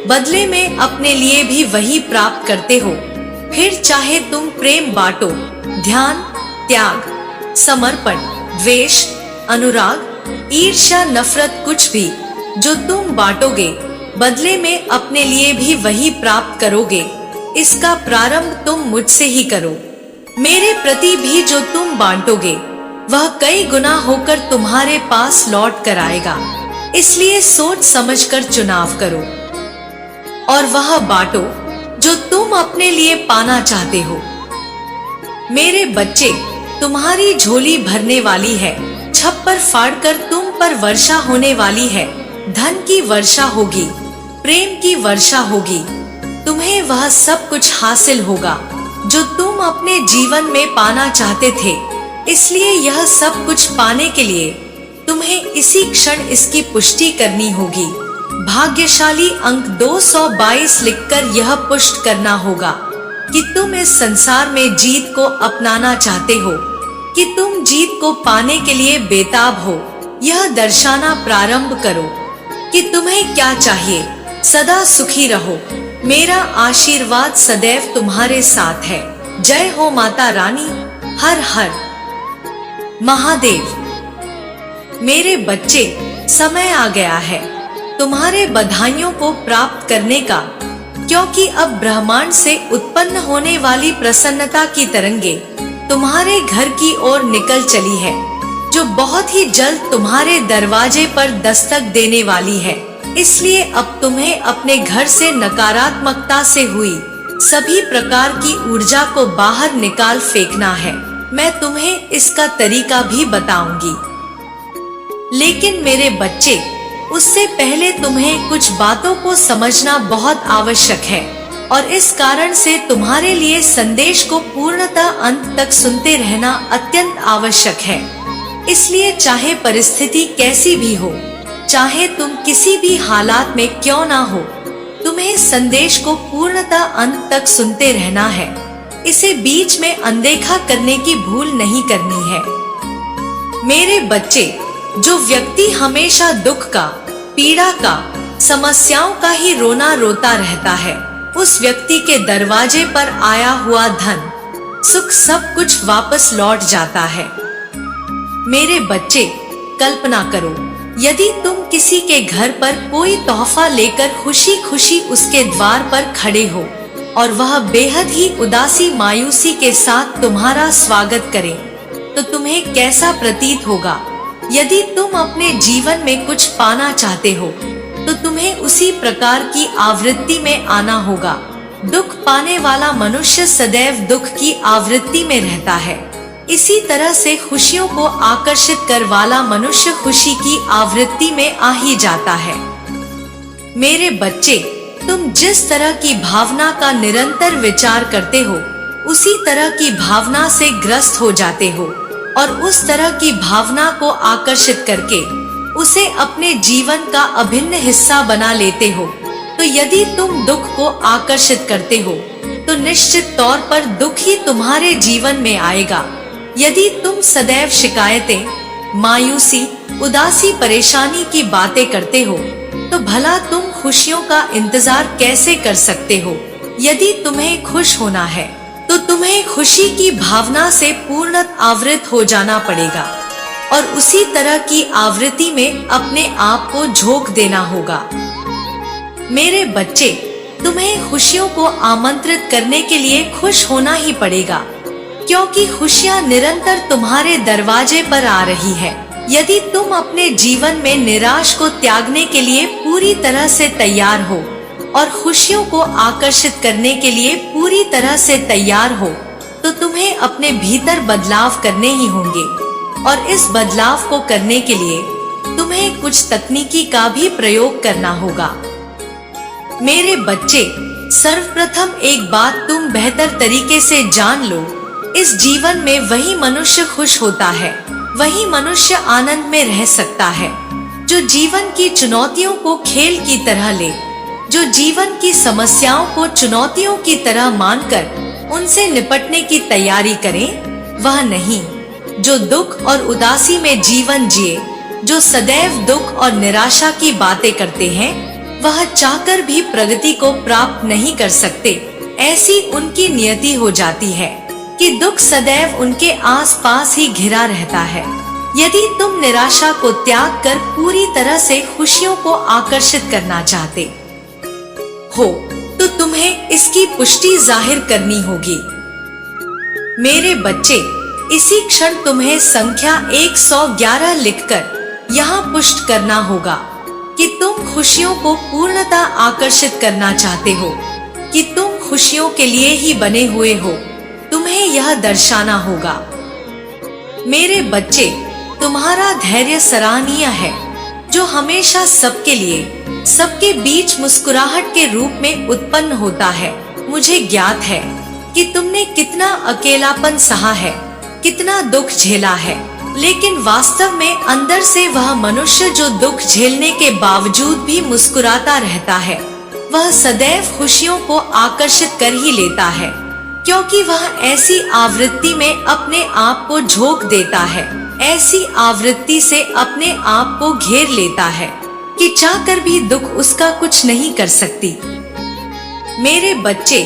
Speaker 1: बदले में अपने लिए भी वही प्राप्त करते हो। फिर चाहे तुम प्रेम बांटो, ध्यान, त्याग, समर्पण, द्वेष, अनुराग, ईर्ष्या, नफरत, कुछ भी जो तुम बांटोगे, बदले में अपने लिए भी वही प्राप्त करोगे। इसका प्रारंभ तुम मुझसे ही करो। मेरे प्रति भी जो तुम बांटोगे वह कई गुना होकर तुम्हारे पास लौट कर आएगा। इसलिए सोच समझकर चुनाव करो और वह बांटो जो तुम अपने लिए पाना चाहते हो। मेरे बच्चे, तुम्हारी झोली भरने वाली है। छप्पर फाड़कर तुम पर वर्षा होने वाली है। धन की वर्षा होगी, प्रेम की वर्षा होगी। तुम्हें वह सब कुछ हासिल होगा जो तुम अपने जीवन में पाना चाहते थे। इसलिए यह सब कुछ पाने के लिए तुम्हें इसी क्षण इसकी पुष्टि करनी होगी। भाग्यशाली अंक 222 लिखकर यह पुष्ट करना होगा कि तुम इस संसार में जीत को अपनाना चाहते हो, कि तुम जीत को पाने के लिए बेताब हो। यह दर्शाना प्रारंभ करो कि तुम्हें क्या चाहिए। सदा सुखी रहो। मेरा आशीर्वाद सदैव तुम्हारे साथ है। जय हो माता रानी। हर हर महादेव। मेरे बच्चे, समय आ गया है तुम्हारे बधाइयों को प्राप्त करने का, क्योंकि अब ब्रह्मांड से उत्पन्न होने वाली प्रसन्नता की तरंगे तुम्हारे घर की ओर निकल चली है, जो बहुत ही जल्द तुम्हारे दरवाजे पर दस्तक देने वाली है। इसलिए अब तुम्हें अपने घर से नकारात्मकता से हुई सभी प्रकार की ऊर्जा को बाहर निकाल फेंकना है। मैं तुम्हें इसका तरीका भी बताऊंगी। लेकिन मेरे बच्चे, उससे पहले तुम्हें कुछ बातों को समझना बहुत आवश्यक है और इस कारण से तुम्हारे लिए संदेश को पूर्णतः अंत तक सुनते रहना अत्यंत आवश्यक है। इसलिए चाहे परिस्थिति कैसी भी हो, चाहे तुम किसी भी हालात में क्यों ना हो, तुम्हें संदेश को पूर्णतः अंत तक सुनते रहना है। इसे बीच में अनदेखा करने की भूल नहीं करनी है। मेरे बच्चे, जो व्यक्ति हमेशा दुख का, पीड़ा का, समस्याओं का ही रोना रोता रहता है, उस व्यक्ति के दरवाजे पर आया हुआ धन, सुख सब कुछ वापस लौट जाता है। मेरे बच्चे, कल्पना करो, यदि तुम किसी के घर पर कोई तोहफा लेकर खुशी खुशी उसके द्वार पर खड़े हो और वह बेहद ही उदासी मायूसी के साथ तुम्हारा स्वागत करे, तो तुम्हें कैसा प्रतीत होगा? यदि तुम अपने जीवन में कुछ पाना चाहते हो तो तुम्हें उसी प्रकार की आवृत्ति में आना होगा। दुख पाने वाला मनुष्य सदैव दुख की आवृत्ति में रहता है। इसी तरह से खुशियों को आकर्षित कर वाला मनुष्य खुशी की आवृत्ति में आ ही जाता है। मेरे बच्चे, तुम जिस तरह की भावना का निरंतर विचार करते हो, उसी तरह की भावना से ग्रस्त हो जाते हो और उस तरह की भावना को आकर्षित करके उसे अपने जीवन का अभिन्न हिस्सा बना लेते हो। तो यदि तुम दुख को आकर्षित करते हो तो निश्चित तौर पर दुख ही तुम्हारे जीवन में आएगा। यदि तुम सदैव शिकायतें, मायूसी, उदासी, परेशानी की बातें करते हो तो भला तुम खुशियों का इंतजार कैसे कर सकते हो? यदि तुम्हें खुश होना है तो तुम्हें खुशी की भावना से पूर्णतः आवृत हो जाना पड़ेगा और उसी तरह की आवृत्ति में अपने आप को झोंक देना होगा। मेरे बच्चे, तुम्हें खुशियों को आमंत्रित करने के लिए खुश होना ही पड़ेगा, क्योंकि खुशियां निरंतर तुम्हारे दरवाजे पर आ रही है। यदि तुम अपने जीवन में निराश को त्यागने के लिए पूरी तरह से तैयार हो और खुशियों को आकर्षित करने के लिए पूरी तरह से तैयार हो, तो तुम्हें अपने भीतर बदलाव करने ही होंगे और इस बदलाव को करने के लिए तुम्हें कुछ तकनीकी का भी प्रयोग करना होगा। मेरे बच्चे, सर्वप्रथम एक बात तुम बेहतर तरीके से जान लो, इस जीवन में वही मनुष्य खुश होता है, वही मनुष्य आनंद में रह सकता है जो जीवन की चुनौतियों को खेल की तरह ले, जो जीवन की समस्याओं को चुनौतियों की तरह मानकर उनसे निपटने की तैयारी करे। वह नहीं जो दुख और उदासी में जीवन जिए, जो सदैव दुख और निराशा की बातें करते हैं, वह चाहकर भी प्रगति को प्राप्त नहीं कर सकते। ऐसी उनकी नियति हो जाती है कि दुख सदैव उनके आसपास ही घिरा रहता है। यदि तुम निराशा को त्याग कर पूरी तरह से खुशियों को आकर्षित करना चाहते हो तो तुम्हें इसकी पुष्टि जाहिर करनी होगी। मेरे बच्चे, इसी क्षण तुम्हें संख्या 111 लिखकर यहाँ पुष्ट करना होगा कि तुम खुशियों को पूर्णतः आकर्षित करना चाहते हो, कि तुम खुशियों के लिए ही बने हुए हो। तुम्हें यह दर्शाना होगा। मेरे बच्चे, तुम्हारा धैर्य सराहनीय है, जो हमेशा सबके लिए, सबके बीच मुस्कुराहट के रूप में उत्पन्न होता है। मुझे ज्ञात है कि तुमने कितना अकेलापन सहा है, कितना दुख झेला है, लेकिन वास्तव में अंदर से वह मनुष्य जो दुख झेलने के बावजूद भी मुस्कुराता रहता है, वह सदैव खुशियों को आकर्षित कर ही लेता है, क्योंकि वह ऐसी आवृत्ति में अपने आप को झोंक देता है, ऐसी आवृत्ति से अपने आप को घेर लेता है कि चाहकर भी दुख उसका कुछ नहीं कर सकती। मेरे बच्चे,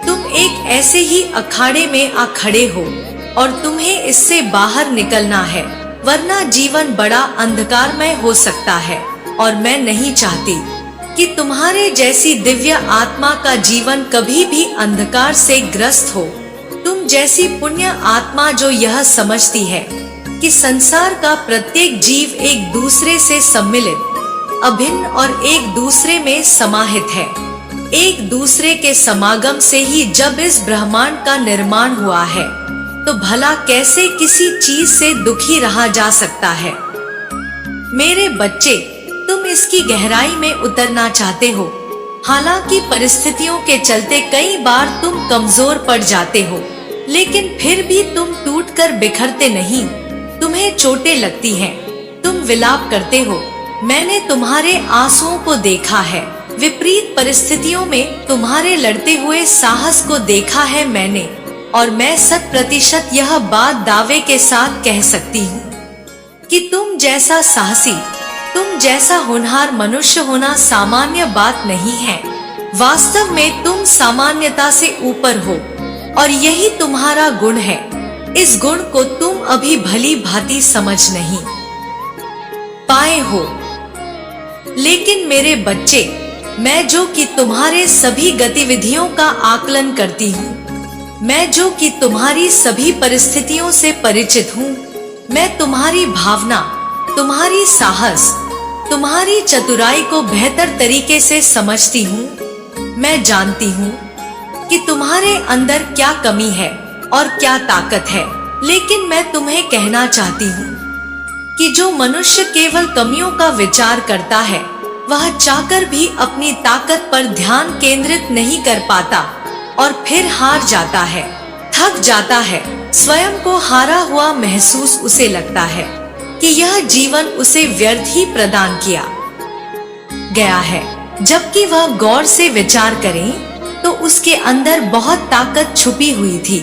Speaker 1: तुम एक ऐसे ही अखाड़े में आ खड़े हो और तुम्हें इससे बाहर निकलना है, वरना जीवन बड़ा अंधकारमय हो सकता है और मैं नहीं चाहती कि तुम्हारे जैसी दिव्य आत्मा का जीवन कभी भी अंधकार से ग्रस्त हो। तुम जैसी पुण्य आत्मा जो यह समझती है कि संसार का प्रत्येक जीव एक दूसरे से सम्मिलित, अभिन्न और एक दूसरे में समाहित है। एक दूसरे के समागम से ही जब इस ब्रह्मांड का निर्माण हुआ है, तो भला कैसे किसी चीज से दुखी रहा जा सकता है। मेरे बच्चे, तुम इसकी गहराई में उतरना चाहते हो। हालांकि परिस्थितियों के चलते कई बार तुम कमजोर पड़ जाते हो, लेकिन फिर भी तुम टूटकर बिखरते नहीं। तुम्हें चोटें लगती हैं, तुम विलाप करते हो। मैंने तुम्हारे आंसुओं को देखा है। विपरीत परिस्थितियों में तुम्हारे लड़ते हुए साहस को देखा है मैंने, और मैं 100% यह बात दावे के साथ कह सकती हूँ कि तुम जैसा साहसी, तुम जैसा होनहार मनुष्य होना सामान्य बात नहीं है। वास्तव में तुम सामान्यता से ऊपर हो, और यही तुम्हारा गुण है। इस गुण को तुम अभी भली भांति समझ नहीं पाए हो। लेकिन मेरे बच्चे, मैं जो कि तुम्हारे सभी गतिविधियों का आकलन करती हूँ, मैं जो कि तुम्हारी सभी परिस्थितियों से परिचित हूँ, मैं तुम्हारी भावना, तुम्हारी साहस, तुम्हारी चतुराई को बेहतर तरीके से समझती हूँ। मैं जानती हूँ कि तुम्हारे अंदर क्या कमी है और क्या ताकत है। लेकिन मैं तुम्हें कहना चाहती हूँ कि जो मनुष्य केवल कमियों का विचार करता है, वह चाहकर भी अपनी ताकत पर ध्यान केंद्रित नहीं कर पाता और फिर हार जाता है, थक जाता है। स्वयं को हारा हुआ महसूस उसे लगता है कि यह जीवन उसे व्यर्थ ही प्रदान किया गया है। जबकि वह गौर से विचार करें तो उसके अंदर बहुत ताकत छुपी हुई थी,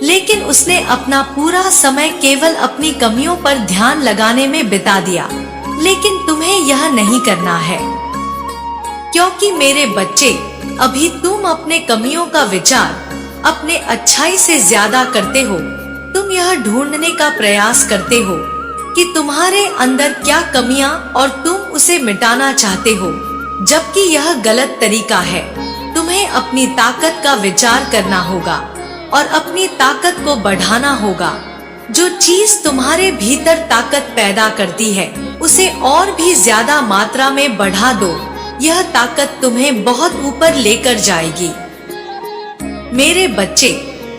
Speaker 1: लेकिन उसने अपना पूरा समय केवल अपनी कमियों पर ध्यान लगाने में बिता दिया। लेकिन तुम्हें यह नहीं करना है, क्योंकि मेरे बच्चे, अभी तुम अपने कमियों का विचार अपने अच्छाई से ज्यादा करते हो। तुम यह ढूंढने का प्रयास करते हो कि तुम्हारे अंदर क्या कमियां और तुम उसे मिटाना चाहते हो, जबकि यह गलत तरीका है। तुम्हें अपनी ताकत का विचार करना होगा और अपनी ताकत को बढ़ाना होगा। जो चीज तुम्हारे भीतर ताकत पैदा करती है, उसे और भी ज्यादा मात्रा में बढ़ा दो। यह ताकत तुम्हें बहुत ऊपर लेकर जाएगी। मेरे बच्चे,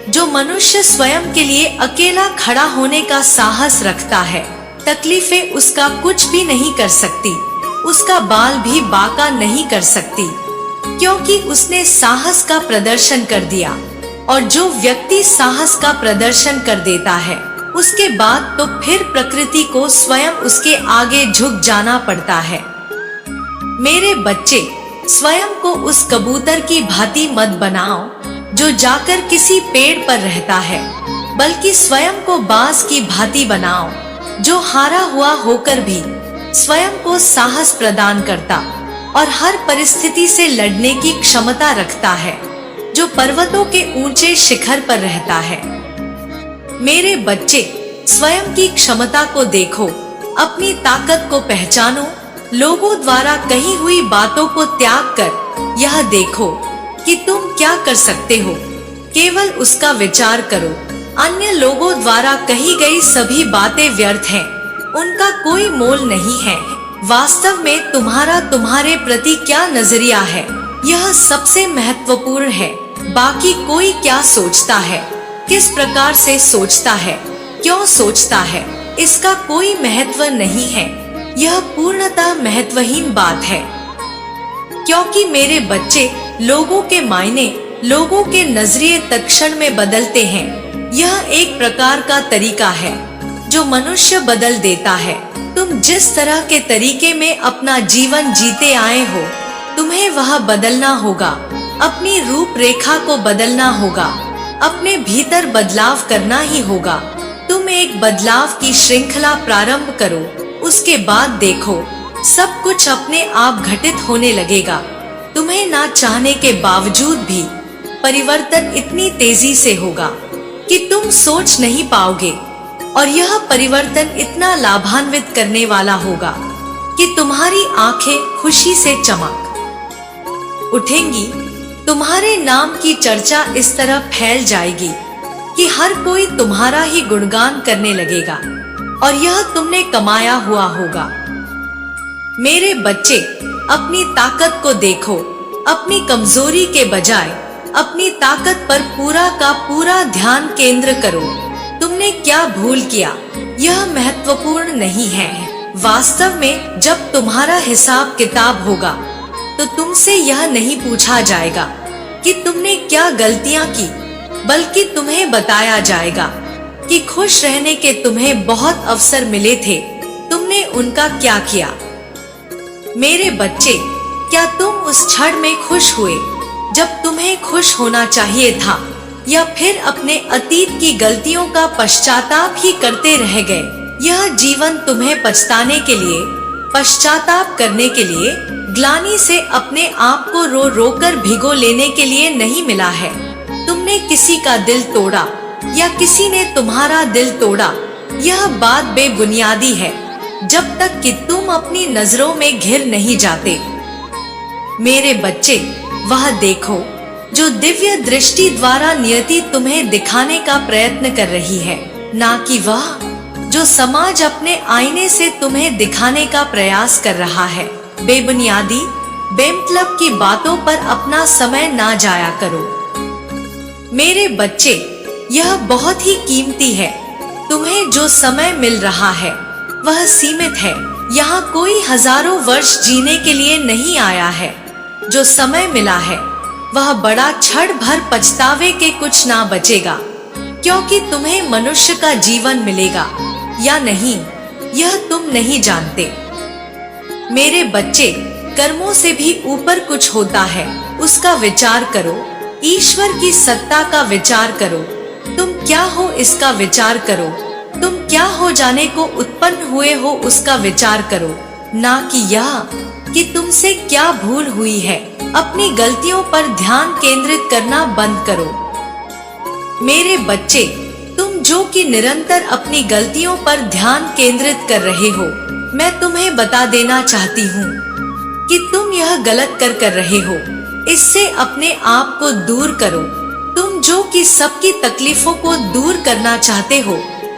Speaker 1: जो मनुष्य स्वयं के लिए अकेला खड़ा होने का साहस रखता है, तकलीफें उसका कुछ भी नहीं कर सकती, उसका बाल भी बांका नहीं कर सकती, क्योंकि उसने साहस का प्रदर्शन कर दिया। और जो व्यक्ति साहस का प्रदर्शन कर देता है, उसके बाद तो फिर प्रकृति को स्वयं उसके आगे झुक जाना पड़ता है। मेरे बच्चे, स्वयं को उस कबूतर की भांति मत बनाओ जो जाकर किसी पेड़ पर रहता है, बल्कि स्वयं को बाज की भांति बनाओ जो हारा हुआ होकर भी स्वयं को साहस प्रदान करता और हर परिस्थिति से लड़ने की क्षमता रखता है, जो पर्वतों के ऊंचे शिखर पर रहता है। मेरे बच्चे, स्वयं की क्षमता को देखो, अपनी ताकत को पहचानो। लोगों द्वारा कही हुई बातों को त्याग कर यह देखो कि तुम क्या कर सकते हो। केवल उसका विचार करो। अन्य लोगों द्वारा कही गई सभी बातें व्यर्थ हैं, उनका कोई मोल नहीं है। वास्तव में तुम्हारा तुम्हारे प्रति क्या नजरिया है, यह सबसे महत्वपूर्ण है। बाकी कोई क्या सोचता है, किस प्रकार से सोचता है, क्यों सोचता है, इसका कोई महत्व नहीं है। यह पूर्णतः महत्वहीन बात है, क्योंकि मेरे बच्चे, लोगों के मायने, लोगों के नजरिए तत्क्षण में बदलते हैं। यह एक प्रकार का तरीका है जो मनुष्य बदल देता है। तुम जिस तरह के तरीके में अपना जीवन जीते आए हो, तुम्हें वह बदलना होगा। अपनी रूपरेखा को बदलना होगा, अपने भीतर बदलाव करना ही होगा। तुम एक बदलाव की श्रृंखला प्रारंभ करो, उसके बाद देखो सब कुछ अपने आप घटित होने लगेगा। तुम्हें ना चाहने के बावजूद भी परिवर्तन इतनी तेजी से होगा कि तुम सोच नहीं पाओगे, और यह परिवर्तन इतना लाभान्वित करने वाला होगा कि तुम्हारी आंखें खुशी से चमक उठेंगी। तुम्हारे नाम की चर्चा इस तरह फैल जाएगी कि हर कोई तुम्हारा ही गुणगान करने लगेगा, और यह तुमने कमाया हुआ होगा। मेरे बच्चे, अपनी ताकत को देखो। अपनी कमजोरी के बजाय अपनी ताकत पर पूरा का पूरा ध्यान केंद्र करो। तुमने क्या भूल किया, यह महत्वपूर्ण नहीं है। वास्तव में जब तुम्हारा हिसाब किताब होगा तो तुमसे यह नहीं पूछा जाएगा कि तुमने क्या गलतियां की, बल्कि तुम्हें बताया जाएगा कि खुश रहने के तुम्हें बहुत अवसर मिले थे, तुमने उनका क्या किया। मेरे बच्चे, क्या तुम उस क्षण में खुश हुए जब तुम्हें खुश होना चाहिए था, या फिर अपने अतीत की गलतियों का पश्चाताप ही करते रह गए? यह जीवन तुम्हें पछताने के लिए, पश्चाताप करने के लिए, ग्लानि से अपने आप को रो रो कर भिगो लेने के लिए नहीं मिला है। तुमने किसी का दिल तोड़ा या किसी ने तुम्हारा दिल तोड़ा, यह बात बेबुनियादी है जब तक कि तुम अपनी नजरों में घिर नहीं जाते। मेरे बच्चे, वह देखो जो दिव्य दृष्टि द्वारा नियति तुम्हें दिखाने का प्रयत्न कर रही है, ना कि वह जो समाज अपने आईने से तुम्हें दिखाने का प्रयास कर रहा है। बेबुनियादी, बेमतलब की बातों पर अपना समय ना जाया करो। मेरे बच्चे, यह बहुत ही कीमती है। तुम्हें जो समय मिल रहा है वह सीमित है। यहाँ कोई हजारों वर्ष जीने के लिए नहीं आया है। जो समय मिला है वह बड़ा क्षण भर पछतावे के कुछ ना बचेगा, क्योंकि तुम्हें मनुष्य का जीवन मिलेगा या नहीं, यह तुम नहीं जानते। मेरे बच्चे, कर्मों से भी ऊपर कुछ होता है, उसका विचार करो। ईश्वर की सत्ता का विचार करो। तुम क्या हो इसका विचार करो। तुम क्या हो जाने को उत्पन्न हुए हो उसका विचार करो, ना कि यह कि तुमसे क्या भूल हुई है। अपनी गलतियों पर ध्यान केंद्रित करना बंद करो। मेरे बच्चे, तुम जो कि निरंतर अपनी गलतियों पर ध्यान केंद्रित कर रहे हो, मैं तुम्हें बता देना चाहती हूँ कि तुम यह गलत कर रहे हो। इससे अपने आप को दूर करो। तुम जो कि सबकी तकलीफों को दूर करना चाहते हो,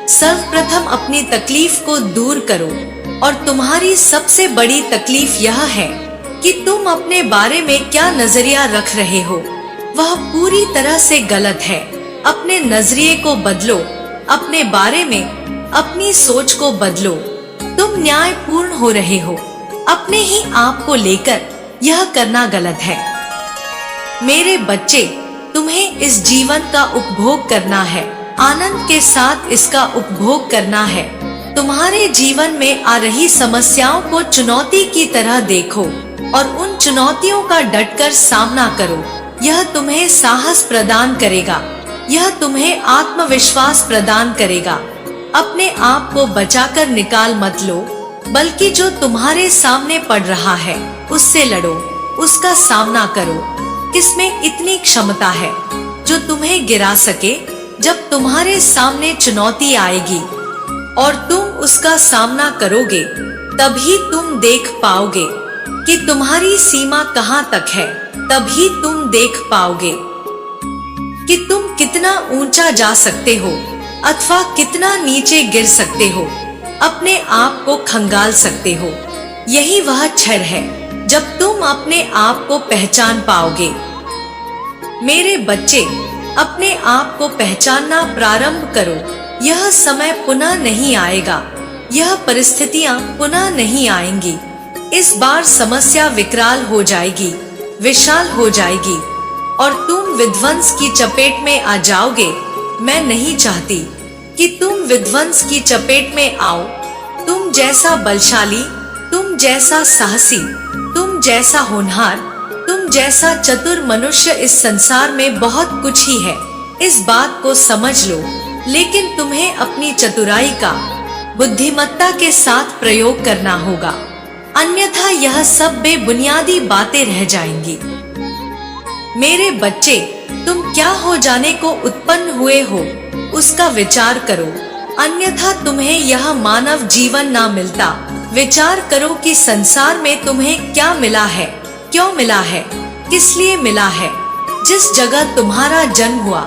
Speaker 1: सर्वप्रथम अपनी तकलीफ को दूर करो। और तुम्हारी सबसे बड़ी तकलीफ यह है कि तुम अपने बारे में क्या नजरिया रख रहे हो, वह पूरी तरह से गलत है। अपने नजरिए को बदलो। अपने बारे में अपनी सोच को बदलो। तुम न्यायपूर्ण हो रहे हो। अपने ही आप को लेकर यह करना गलत है। मेरे बच्चे, तुम्हें इस जीवन का उपभोग करना है, आनंद के साथ इसका उपभोग करना है। तुम्हारे जीवन में आ रही समस्याओं को चुनौती की तरह देखो और उन चुनौतियों का डटकर सामना करो। यह तुम्हें साहस प्रदान करेगा। यह तुम्हें आत्मविश्वास प्रदान करेगा। अपने आप को बचाकर निकाल मत लो, बल्कि जो तुम्हारे सामने पड़ रहा है उससे लड़ो, उसका सामना करो। किसमें इतनी क्षमता है जो तुम्हें गिरा सके? जब तुम्हारे सामने चुनौती आएगी और तुम उसका सामना करोगे, तभी तुम देख पाओगे कि तुम्हारी सीमा कहाँ तक है। तभी तुम देख पाओगे कि तुम कितना ऊंचा जा सकते हो अथवा कितना नीचे गिर सकते हो, अपने आप को खंगाल सकते हो। यही वह क्षण है जब तुम अपने आप को पहचान पाओगे। मेरे बच्चे, अपने आप को पहचानना प्रारंभ करो। यह समय पुनः नहीं आएगा। यह परिस्थितियां पुनः नहीं आएंगी। इस बार समस्या विकराल हो जाएगी, विशाल हो जाएगी और तुम विध्वंस की चपेट में आ जाओगे। मैं नहीं चाहती कि तुम विध्वंस की चपेट में आओ। तुम जैसा बलशाली, तुम जैसा साहसी, तुम जैसा होनहार, तुम जैसा चतुर मनुष्य इस संसार में बहुत कुछ ही है। इस बात को समझ लो, लेकिन तुम्हें अपनी चतुराई का बुद्धिमत्ता के साथ प्रयोग करना होगा, अन्यथा यह सब बेबुनियादी बातें रह जाएंगी। मेरे बच्चे, तुम क्या हो जाने को उत्पन्न हुए हो उसका विचार करो, अन्यथा तुम्हें यह मानव जीवन ना मिलता। विचार करो कि संसार में तुम्हें क्या मिला है, क्यों मिला है, किस लिए मिला है। जिस जगह तुम्हारा जन्म हुआ,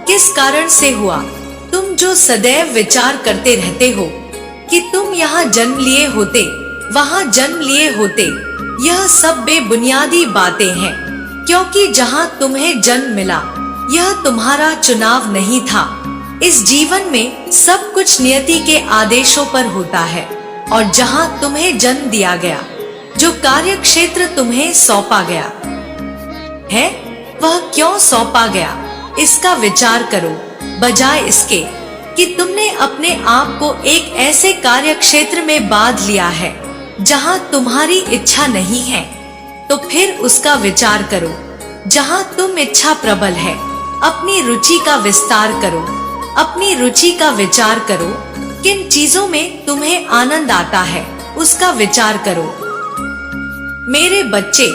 Speaker 1: किस कारण से हुआ। तुम जो सदैव विचार करते रहते हो कि तुम यहाँ जन्म लिए होते, वहाँ जन्म लिए होते, यह सब बेबुनियादी बातें हैं, क्योंकि जहाँ तुम्हें जन्म मिला यह तुम्हारा चुनाव नहीं था। इस जीवन में सब कुछ नियति के आदेशों पर होता है। और जहां तुम्हें जन्म दिया गया, जो कार्य क्षेत्र तुम्हें सौंपा गया है, वह क्यों सौंपा गया, इसका विचार करो, बजाय इसके कि तुमने अपने आप को एक ऐसे कार्य क्षेत्र में बांध लिया है जहां तुम्हारी इच्छा नहीं है। तो फिर उसका विचार करो जहां तुम इच्छा प्रबल है। अपनी रुचि का विस्तार करो, अपनी रुचि का विचार करो। किन चीजों में तुम्हें आनंद आता है उसका विचार करो। मेरे बच्चे,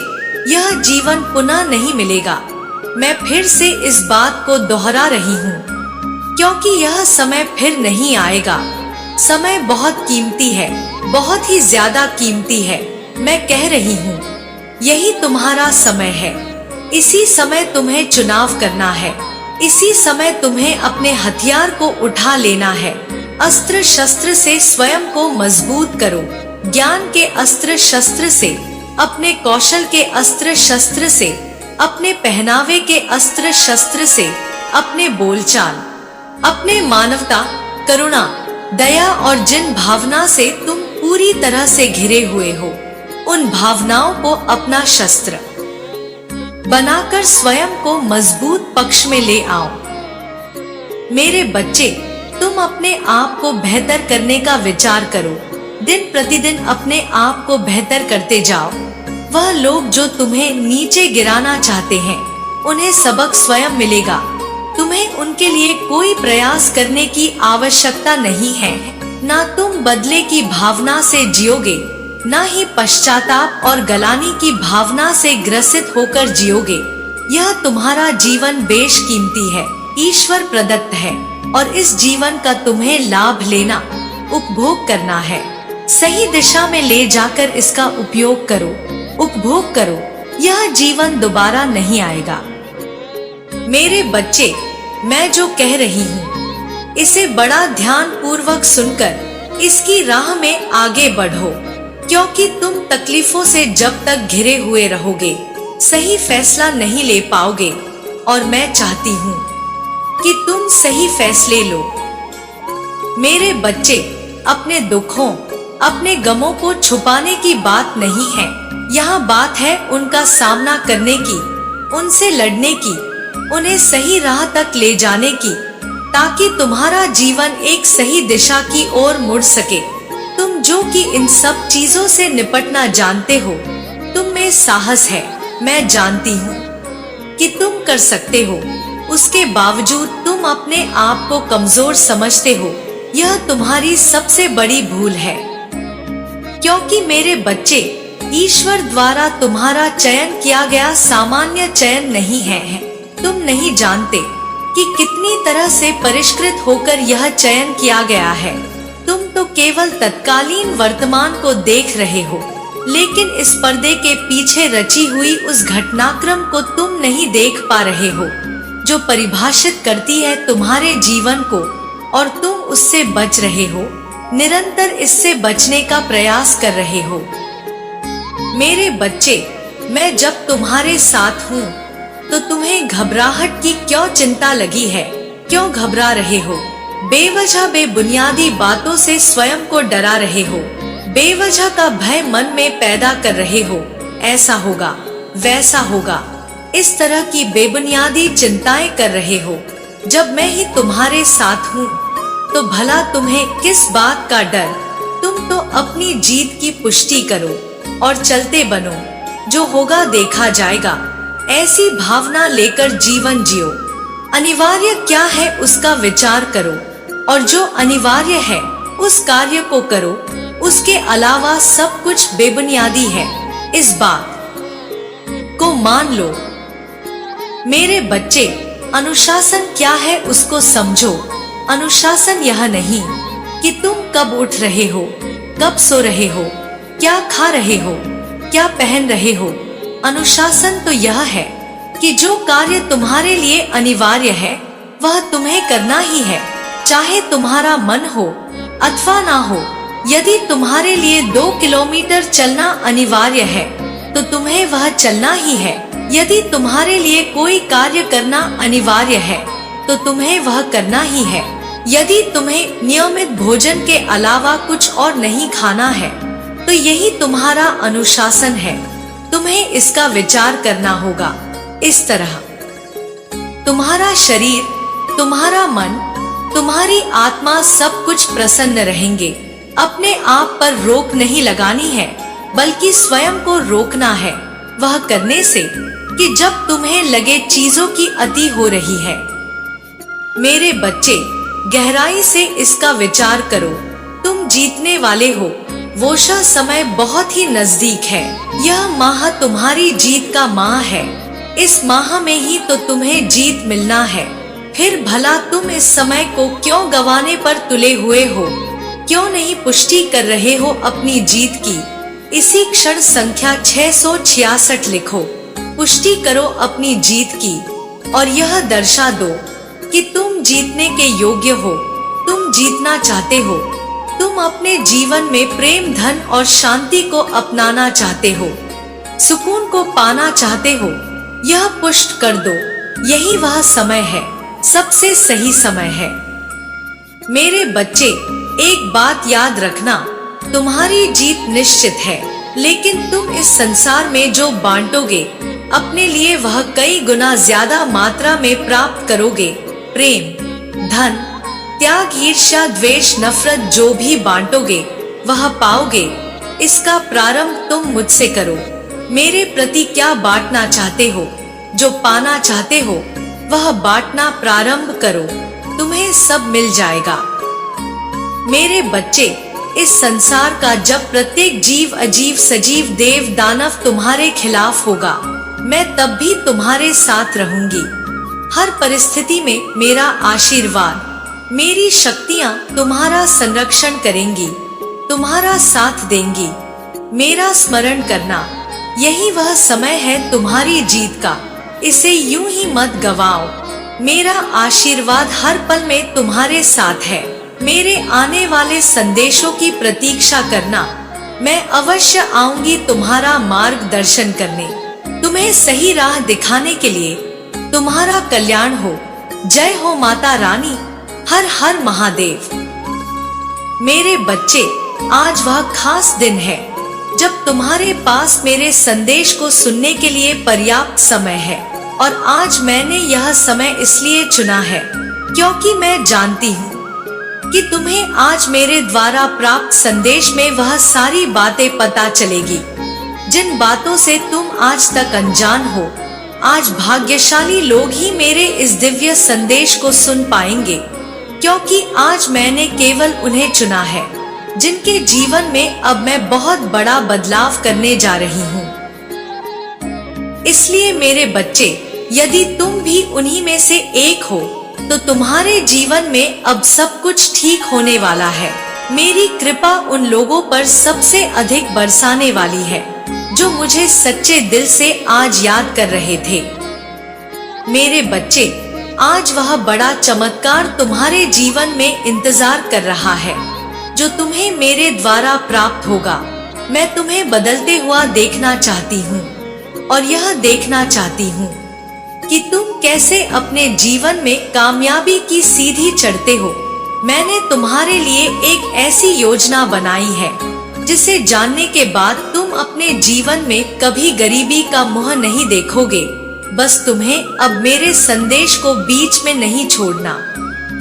Speaker 1: यह जीवन पुनः नहीं मिलेगा। मैं फिर से इस बात को दोहरा रही हूँ, क्योंकि यह समय फिर नहीं आएगा। समय बहुत कीमती है, बहुत ही ज्यादा कीमती है। मैं कह रही हूँ, यही तुम्हारा समय है। इसी समय तुम्हें चुनाव करना है। इसी समय तुम्हें अपने हथियार को उठा लेना है। अस्त्र शस्त्र से स्वयं को मजबूत करो, ज्ञान के अस्त्र शस्त्र से, अपने कौशल के अस्त्र शस्त्र से, अपने पहनावे के अस्त्र शस्त्र से, अपने बोलचाल, अपने मानवता, करुणा, दया और जिन भावना से तुम पूरी तरह से घिरे हुए हो, उन भावनाओं को अपना शस्त्र बनाकर स्वयं को मजबूत पक्ष में ले आओ। मेरे बच्चे, तुम अपने आप को बेहतर करने का विचार करो। दिन प्रतिदिन अपने आप को बेहतर करते जाओ। वह लोग जो तुम्हें नीचे गिराना चाहते हैं, उन्हें सबक स्वयं मिलेगा। तुम्हें उनके लिए कोई प्रयास करने की आवश्यकता नहीं है। ना तुम बदले की भावना से जियोगे, ना ही पश्चाताप और गलानी की भावना से ग्रसित होकर जियोगे। यह तुम्हारा जीवन बेशकीमती है, ईश्वर प्रदत्त है, और इस जीवन का तुम्हें लाभ लेना, उपभोग करना है। सही दिशा में ले जाकर इसका उपयोग करो, उपभोग करो। यह जीवन दोबारा नहीं आएगा। मेरे बच्चे, मैं जो कह रही हूँ, इसे बड़ा ध्यान पूर्वक सुनकर इसकी राह में आगे बढ़ो, क्योंकि तुम तकलीफों से जब तक घिरे हुए रहोगे, सही फैसला नहीं ले पाओगे। और मैं चाहती हूँ कि तुम सही फैसले लो। मेरे बच्चे, अपने दुखों, अपने गमों को छुपाने की बात नहीं है। यहाँ बात है उनका सामना करने की, उनसे लड़ने की, उन्हें सही राह तक ले जाने की, ताकि तुम्हारा जीवन एक सही दिशा की ओर मुड़ सके। तुम जो कि इन सब चीजों से निपटना जानते हो, तुम में साहस है। मैं जानती हूँ कि तुम कर सकते हो। उसके बावजूद तुम अपने आप को कमजोर समझते हो। यह तुम्हारी सबसे बड़ी भूल है, क्योंकि मेरे बच्चे, ईश्वर द्वारा तुम्हारा चयन किया गया सामान्य चयन नहीं है। तुम नहीं जानते कि कितनी तरह से परिष्कृत होकर यह चयन किया गया है। तुम तो केवल तत्कालीन वर्तमान को देख रहे हो, लेकिन इस पर्दे के पीछे रची हुई उस घटनाक्रम को तुम नहीं देख पा रहे हो, जो परिभाषित करती है तुम्हारे जीवन को, और तुम उससे बच रहे हो, निरंतर इससे बचने का प्रयास कर रहे हो। मेरे बच्चे, मैं जब तुम्हारे साथ हूँ, तो तुम्हें घबराहट की क्यों चिंता लगी है? क्यों घबरा रहे हो? बेवजह बेबुनियादी बातों से स्वयं को डरा रहे हो, बेवजह का भय मन में पैदा कर रहे हो। ऐसा होगा, वैसा होगा, इस तरह की बेबुनियादी चिंताएं कर रहे हो। जब मैं ही तुम्हारे साथ हूँ, तो भला तुम्हें किस बात का डर? तुम तो अपनी जीत की पुष्टि करो और चलते बनो। जो होगा देखा जाएगा, ऐसी भावना लेकर जीवन जियो। अनिवार्य क्या है उसका विचार करो, और जो अनिवार्य है उस कार्य को करो। उसके अलावा सब कुछ बेबुनियादी है। इस बात को मान लो। मेरे बच्चे, अनुशासन क्या है उसको समझो। अनुशासन यह नहीं कि तुम कब उठ रहे हो, कब सो रहे हो, क्या खा रहे हो, क्या पहन रहे हो। अनुशासन तो यह है कि जो कार्य तुम्हारे लिए अनिवार्य है, वह तुम्हें करना ही है, चाहे तुम्हारा मन हो अथवा ना हो। यदि तुम्हारे लिए 2 किलोमीटर चलना अनिवार्य है, तो तुम्हें वह चलना ही है। यदि तुम्हारे लिए कोई कार्य करना अनिवार्य है, तो तुम्हें वह करना ही है। यदि तुम्हें नियमित भोजन के अलावा कुछ और नहीं खाना है तो यही तुम्हारा अनुशासन है। तुम्हें इसका विचार करना होगा। इस तरह तुम्हारा शरीर, तुम्हारा मन, तुम्हारी आत्मा सब कुछ प्रसन्न रहेंगे। अपने आप पर रोक नहीं लगानी है बल्कि स्वयं को रोकना है, वह करने से कि जब तुम्हें लगे चीजों की अति हो रही है। मेरे बच्चे, गहराई से इसका विचार करो। तुम जीतने वाले हो। वो समय बहुत ही नजदीक है। यह माह तुम्हारी जीत का माह है। इस माह में ही तो तुम्हें जीत मिलना है। फिर भला तुम इस समय को क्यों गंवाने पर तुले हुए हो? क्यों नहीं पुष्टि कर रहे हो अपनी जीत की? इसी क्षण संख्या 666 लिखो। पुष्टि करो अपनी जीत की और यह दर्शा दो कि तुम जीतने के योग्य हो। तुम जीतना चाहते हो। तुम अपने जीवन में प्रेम, धन और शांति को अपनाना चाहते हो। सुकून को पाना चाहते हो। यह पुष्ट कर दो। यही वह समय है, सबसे सही समय है। मेरे बच्चे, एक बात याद रखना, तुम्हारी जीत निश्चित है, लेकिन तुम इस संसार में जो बांटोगे अपने लिए वह कई गुना ज्यादा मात्रा में प्राप्त करोगे। प्रेम, धन, त्याग, ईर्ष्या, द्वेष, नफरत जो भी बांटोगे वह पाओगे। इसका प्रारंभ तुम मुझसे करो। मेरे प्रति क्या बांटना चाहते हो, जो पाना चाहते हो वह बांटना प्रारंभ करो। तुम्हें सब मिल जाएगा। मेरे बच्चे, इस संसार का जब प्रत्येक जीव, अजीव, सजीव, देव, दानव तुम्हारे खिलाफ होगा, मैं तब भी तुम्हारे साथ रहूंगी। हर परिस्थिति में मेरा आशीर्वाद, मेरी शक्तियां तुम्हारा संरक्षण करेंगी, तुम्हारा साथ देंगी। मेरा स्मरण करना, यही वह समय है तुम्हारी जीत का। इसे यूं ही मत गवाओ। मेरा आशीर्वाद हर पल में तुम्हारे साथ है। मेरे आने वाले संदेशों की प्रतीक्षा करना। मैं अवश्य आऊंगी तुम्हारा मार्गदर्शन करने, तुम्हें सही राह दिखाने के लिए। तुम्हारा कल्याण हो। जय हो माता रानी। हर हर महादेव। मेरे बच्चे, आज वह खास दिन है जब तुम्हारे पास मेरे संदेश को सुनने के लिए पर्याप्त समय है। और आज मैंने यह समय इसलिए चुना है क्योंकि मैं जानती हूँ कि तुम्हें आज मेरे द्वारा प्राप्त संदेश में वह सारी बातें पता चलेगी जिन बातों से तुम आज तक अनजान हो। आज भाग्यशाली लोग ही मेरे इस दिव्य संदेश को सुन पाएंगे, क्योंकि आज मैंने केवल उन्हें चुना है जिनके जीवन में अब मैं बहुत बड़ा बदलाव करने जा रही हूँ। इसलिए मेरे बच्चे, यदि तुम भी उन्हीं में से एक हो तो तुम्हारे जीवन में अब सब कुछ ठीक होने वाला है। मेरी कृपा उन लोगों पर सबसे अधिक बरसाने वाली है जो मुझे सच्चे दिल से आज याद कर रहे थे। मेरे बच्चे, आज वह बड़ा चमत्कार तुम्हारे जीवन में इंतजार कर रहा है जो तुम्हें मेरे द्वारा प्राप्त होगा। मैं तुम्हें बदलते हुआ देखना चाहती हूँ और यह देखना चाहती हूँ कि तुम कैसे अपने जीवन में कामयाबी की सीढ़ी चढ़ते हो। मैंने तुम्हारे लिए एक ऐसी योजना बनाई है जिसे जानने के बाद तुम अपने जीवन में कभी गरीबी का मुंह नहीं देखोगे। बस तुम्हें अब मेरे संदेश को बीच में नहीं छोड़ना।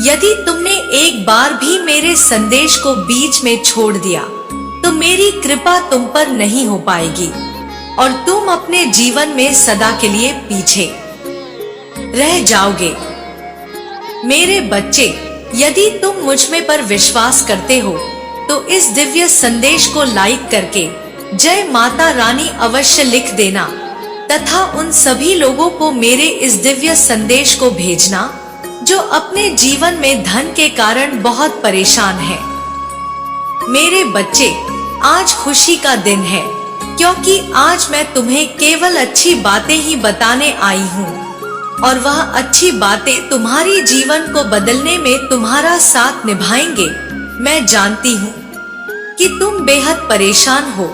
Speaker 1: यदि तुमने एक बार भी मेरे संदेश को बीच में छोड़ दिया तो मेरी कृपा तुम पर नहीं हो पाएगी और तुम अपने जीवन में सदा के लिए पीछे रह जाओगे। मेरे बच्चे, यदि तुम मुझ में पर विश्वास करते हो तो इस दिव्य संदेश को लाइक करके जय माता रानी अवश्य लिख देना तथा उन सभी लोगों को मेरे इस दिव्य संदेश को भेजना जो अपने जीवन में धन के कारण बहुत परेशान हैं। मेरे बच्चे, आज खुशी का दिन है क्योंकि आज मैं तुम्हें केवल अच्छी बातें ही बताने आई हूँ और वह अच्छी बातें तुम्हारी जीवन को बदलने में तुम्हारा साथ निभाएंगे। मैं जानती हूँ कि तुम बेहद परेशान हो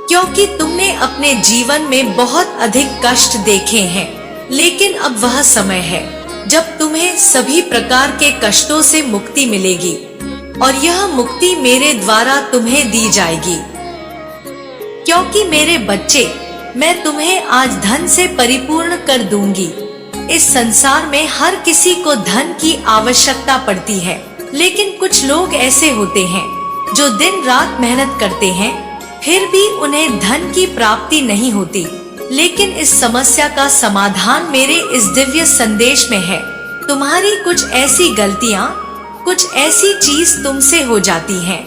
Speaker 1: क्योंकि तुमने अपने जीवन में बहुत अधिक कष्ट देखे हैं, लेकिन अब वह समय है जब तुम्हें सभी प्रकार के कष्टों से मुक्ति मिलेगी, और यह मुक्ति मेरे द्वारा तुम्हें दी जाएगी। क्योंकि मेरे बच्चे, मैं तुम्हें आज धन से परिपूर्ण कर दूंगी। इस संसार में हर किसी को धन की आवश्यकता पड़ती है, लेकिन कुछ लोग ऐसे होते हैं जो दिन रात मेहनत करते हैं, फिर भी उन्हें धन की प्राप्ति नहीं होती। लेकिन इस समस्या का समाधान मेरे इस दिव्य संदेश में है। तुम्हारी कुछ ऐसी गलतियाँ, कुछ ऐसी चीज तुमसे हो जाती हैं,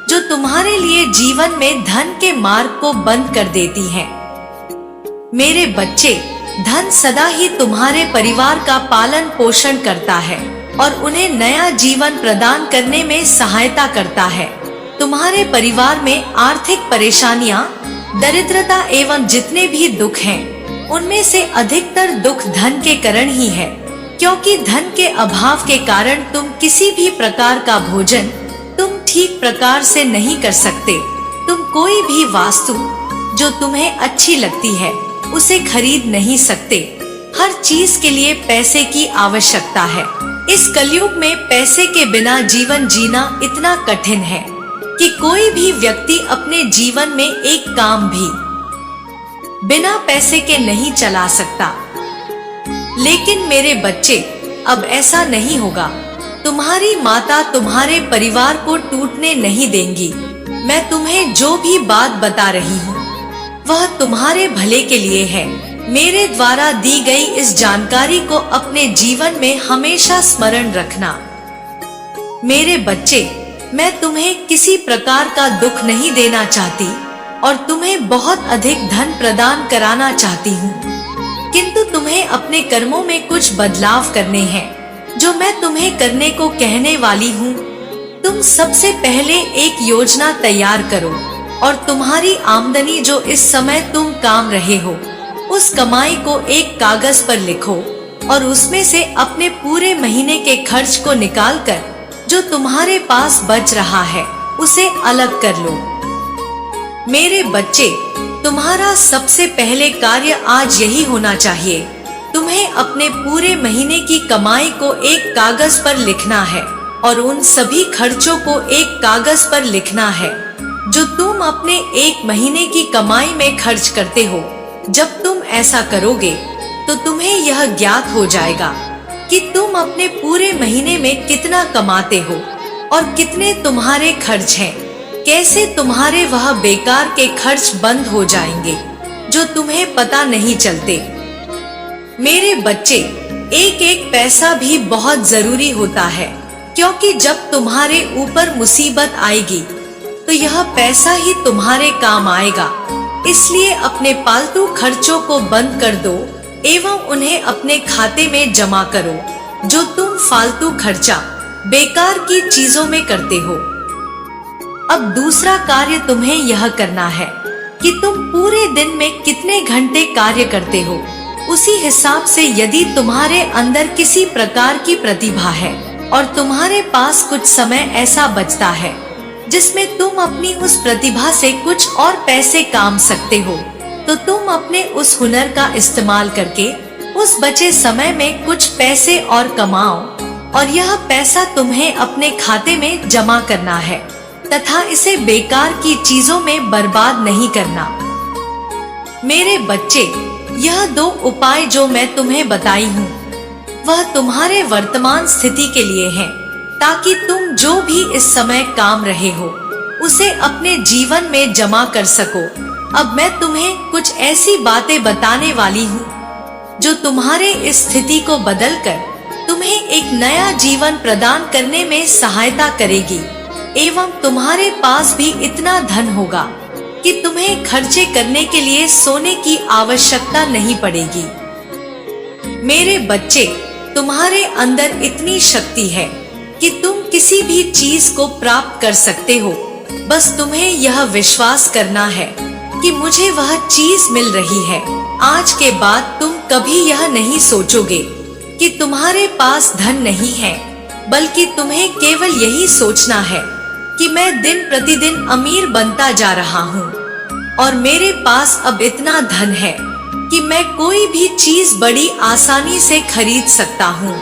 Speaker 1: जो तुम्हारे लिए जीवन में धन के मार्ग को बंद कर देती हैं। मेरे बच्चे, धन सदा ही तुम्हारे परिवार का पालन पोषण करता है और उन्हें नया जीवन प्रदान करने में सहायता करता है। तुम्हारे परिवार में आर्थिक परेशानियां, दरिद्रता एवं जितने भी दुख हैं, उनमें से अधिकतर दुख धन के कारण ही है। क्योंकि धन के अभाव के कारण तुम किसी भी प्रकार का भोजन तुम ठीक प्रकार से नहीं कर सकते। तुम कोई भी वस्तु जो तुम्हें अच्छी लगती है उसे खरीद नहीं सकते। हर चीज के लिए पैसे की आवश्यकता है। इस कलयुग में पैसे के बिना जीवन जीना इतना कठिन है कि कोई भी व्यक्ति अपने जीवन में एक काम भी बिना पैसे के नहीं चला सकता। लेकिन मेरे बच्चे, अब ऐसा नहीं होगा। तुम्हारी माता तुम्हारे परिवार को टूटने नहीं देंगी। मैं तुम्हें जो भी बात बता रही हूँ वह तुम्हारे भले के लिए है। मेरे द्वारा दी गई इस जानकारी को अपने जीवन में हमेशा स्मरण रखना। मेरे बच्चे, मैं तुम्हें किसी प्रकार का दुख नहीं देना चाहती और तुम्हें बहुत अधिक धन प्रदान कराना चाहती हूँ, किंतु तुम्हें अपने कर्मों में कुछ बदलाव करने हैं जो मैं तुम्हें करने को कहने वाली हूँ। तुम सबसे पहले एक योजना तैयार करो और तुम्हारी आमदनी जो इस समय तुम काम रहे हो, उस कमाई को एक कागज पर लिखो और उसमें से अपने पूरे महीने के खर्च को निकालकर जो तुम्हारे पास बच रहा है उसे अलग कर लो। मेरे बच्चे, तुम्हारा सबसे पहले कार्य आज यही होना चाहिए। तुम्हें अपने पूरे महीने की कमाई को एक कागज पर लिखना है और उन सभी खर्चों को एक कागज पर लिखना है जो तुम अपने एक महीने की कमाई में खर्च करते हो। जब तुम ऐसा करोगे तो तुम्हें यह ज्ञात हो जाएगा कि तुम अपने पूरे महीने में कितना कमाते हो और कितने तुम्हारे खर्च हैं। कैसे तुम्हारे वह बेकार के खर्च बंद हो जाएंगे जो तुम्हें पता नहीं चलते। मेरे बच्चे, एक एक पैसा भी बहुत जरूरी होता है, क्योंकि जब तुम्हारे ऊपर मुसीबत आएगी तो यह पैसा ही तुम्हारे काम आएगा। इसलिए अपने पालतू खर्चों को बंद कर दो एवं उन्हें अपने खाते में जमा करो जो तुम फालतू खर्चा बेकार की चीजों में करते हो। अब दूसरा कार्य तुम्हें यह करना है कि तुम पूरे दिन में कितने घंटे कार्य करते हो। उसी हिसाब से यदि तुम्हारे अंदर किसी प्रकार की प्रतिभा है और तुम्हारे पास कुछ समय ऐसा बचता है जिसमें तुम अपनी उस प्रतिभा से कुछ और पैसे काम सकते हो, तो तुम अपने उस हुनर का इस्तेमाल करके उस बचे समय में कुछ पैसे और कमाओ और यह पैसा तुम्हें अपने खाते में जमा करना है तथा इसे बेकार की चीजों में बर्बाद नहीं करना। मेरे बच्चे, यह दो उपाय जो मैं तुम्हें बताई हूँ वह तुम्हारे वर्तमान स्थिति के लिए हैं, ताकि तुम जो भी इस समय काम रहे हो उसे अपने जीवन में जमा कर सको। अब मैं तुम्हें कुछ ऐसी बातें बताने वाली हूँ जो तुम्हारे इस स्थिति को बदलकर तुम्हें एक नया जीवन प्रदान करने में सहायता करेगी एवं तुम्हारे पास भी इतना धन होगा कि तुम्हें खर्चे करने के लिए सोने की आवश्यकता नहीं पड़ेगी। मेरे बच्चे, तुम्हारे अंदर इतनी शक्ति है कि तुम किसी भी चीज को प्राप्त कर सकते हो। बस तुम्हें यह विश्वास करना है कि मुझे वह चीज मिल रही है। आज के बाद तुम कभी यह नहीं सोचोगे कि तुम्हारे पास धन नहीं है, बल्कि तुम्हें केवल यही सोचना है कि मैं दिन प्रतिदिन अमीर बनता जा रहा हूँ और मेरे पास अब इतना धन है कि मैं कोई भी चीज बड़ी आसानी से खरीद सकता हूँ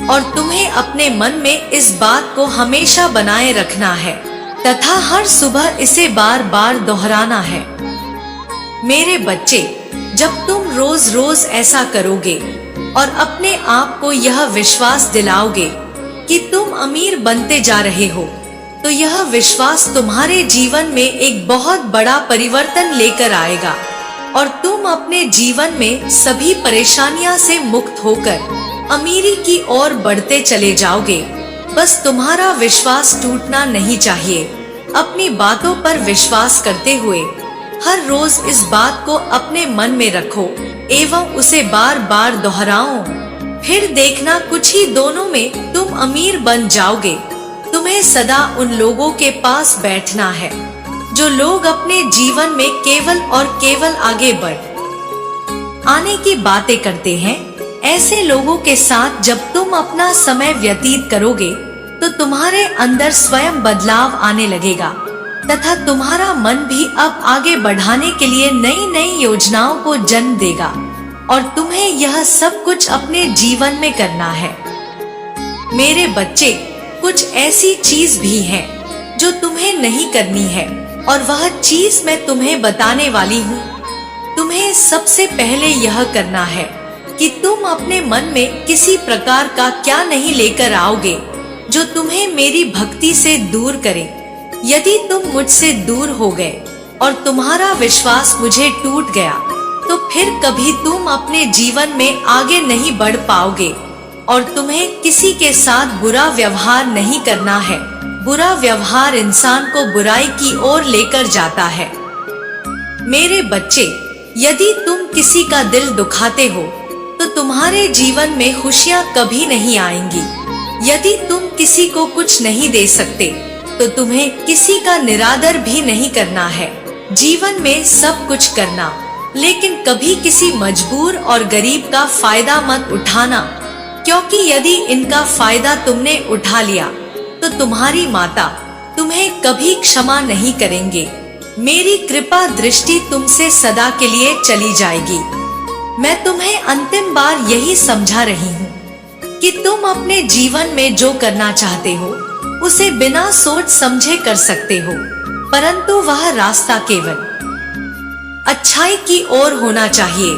Speaker 1: और तुम्हें अपने मन में इस बात को हमेशा बनाए रखना है तथा हर सुबह इसे बार बार दोहराना है। मेरे बच्चे, जब तुम रोज रोज ऐसा करोगे और अपने आप को यह विश्वास दिलाओगे कि तुम अमीर बनते जा रहे हो, तो यह विश्वास तुम्हारे जीवन में एक बहुत बड़ा परिवर्तन लेकर आएगा और तुम अपने जीवन में सभी परेशानियां से मुक्त होकर अमीरी की ओर बढ़ते चले जाओगे। बस तुम्हारा विश्वास टूटना नहीं चाहिए। अपनी बातों पर विश्वास करते हुए हर रोज इस बात को अपने मन में रखो एवं उसे बार बार दोहराओ। फिर देखना कुछ ही दिनों में तुम अमीर बन जाओगे। तुम्हें सदा उन लोगों के पास बैठना है जो लोग अपने जीवन में केवल और केवल आगे बढ़ आने की बातें करते हैं। ऐसे लोगों के साथ जब तुम अपना समय व्यतीत करोगे तो तुम्हारे अंदर स्वयं बदलाव आने लगेगा तथा तुम्हारा मन भी अब आगे बढ़ाने के लिए नई नई योजनाओं को जन्म देगा और तुम्हें यह सब कुछ अपने जीवन में करना है। मेरे बच्चे, कुछ ऐसी चीज भी है जो तुम्हें नहीं करनी है और वह चीज मैं तुम्हें बताने वाली हूँ। तुम्हें सबसे पहले यह करना है कि तुम अपने मन में किसी प्रकार का क्या नहीं लेकर आओगे जो तुम्हें मेरी भक्ति से दूर करे। यदि तुम मुझसे दूर हो गए और तुम्हारा विश्वास मुझे टूट गया तो फिर कभी तुम अपने जीवन में आगे नहीं बढ़ पाओगे और तुम्हें किसी के साथ बुरा व्यवहार नहीं करना है। बुरा व्यवहार इंसान को बुराई की ओर लेकर जाता है। मेरे बच्चे, यदि तुम किसी का दिल दुखाते हो तो तुम्हारे जीवन में खुशियाँ कभी नहीं आएंगी। यदि तुम किसी को कुछ नहीं दे सकते तो तुम्हें किसी का निरादर भी नहीं करना है। जीवन में सब कुछ करना, लेकिन कभी किसी मजबूर और गरीब का फायदा मत उठाना, क्योंकि यदि इनका फायदा तुमने उठा लिया तो तुम्हारी माता तुम्हें कभी क्षमा नहीं करेंगे। मेरी कृपा दृष्टि तुमसे सदा के लिए चली जाएगी। मैं तुम्हें अंतिम बार यही समझा रही हूँ कि तुम अपने जीवन में जो करना चाहते हो उसे बिना सोच समझे कर सकते हो, परंतु वह रास्ता केवल अच्छाई की ओर होना चाहिए।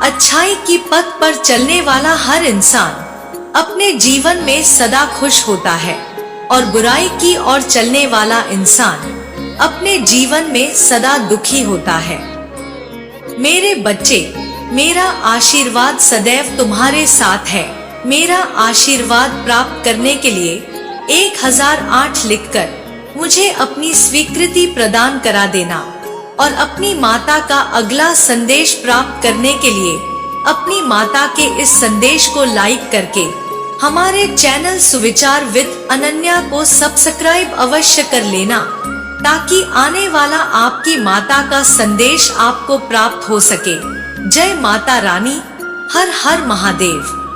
Speaker 1: अच्छाई की पथ पर चलने वाला हर इंसान अपने जीवन में सदा खुश होता है और बुराई की ओर चलने वाला इंसान अपने जीवन में सदा दुखी होता है। मेरे बच्चे, मेरा आशीर्वाद सदैव तुम्हारे साथ है। मेरा आशीर्वाद प्राप्त करने के लिए 1008 लिखकर मुझे अपनी स्वीकृति प्रदान करा देना और अपनी माता का अगला संदेश प्राप्त करने के लिए अपनी माता के इस संदेश को लाइक करके हमारे चैनल सुविचार विद अनन्या को सब्सक्राइब अवश्य कर लेना, ताकि आने वाला आपकी माता का संदेश आपको प्राप्त हो सके। जय माता रानी। हर हर महादेव।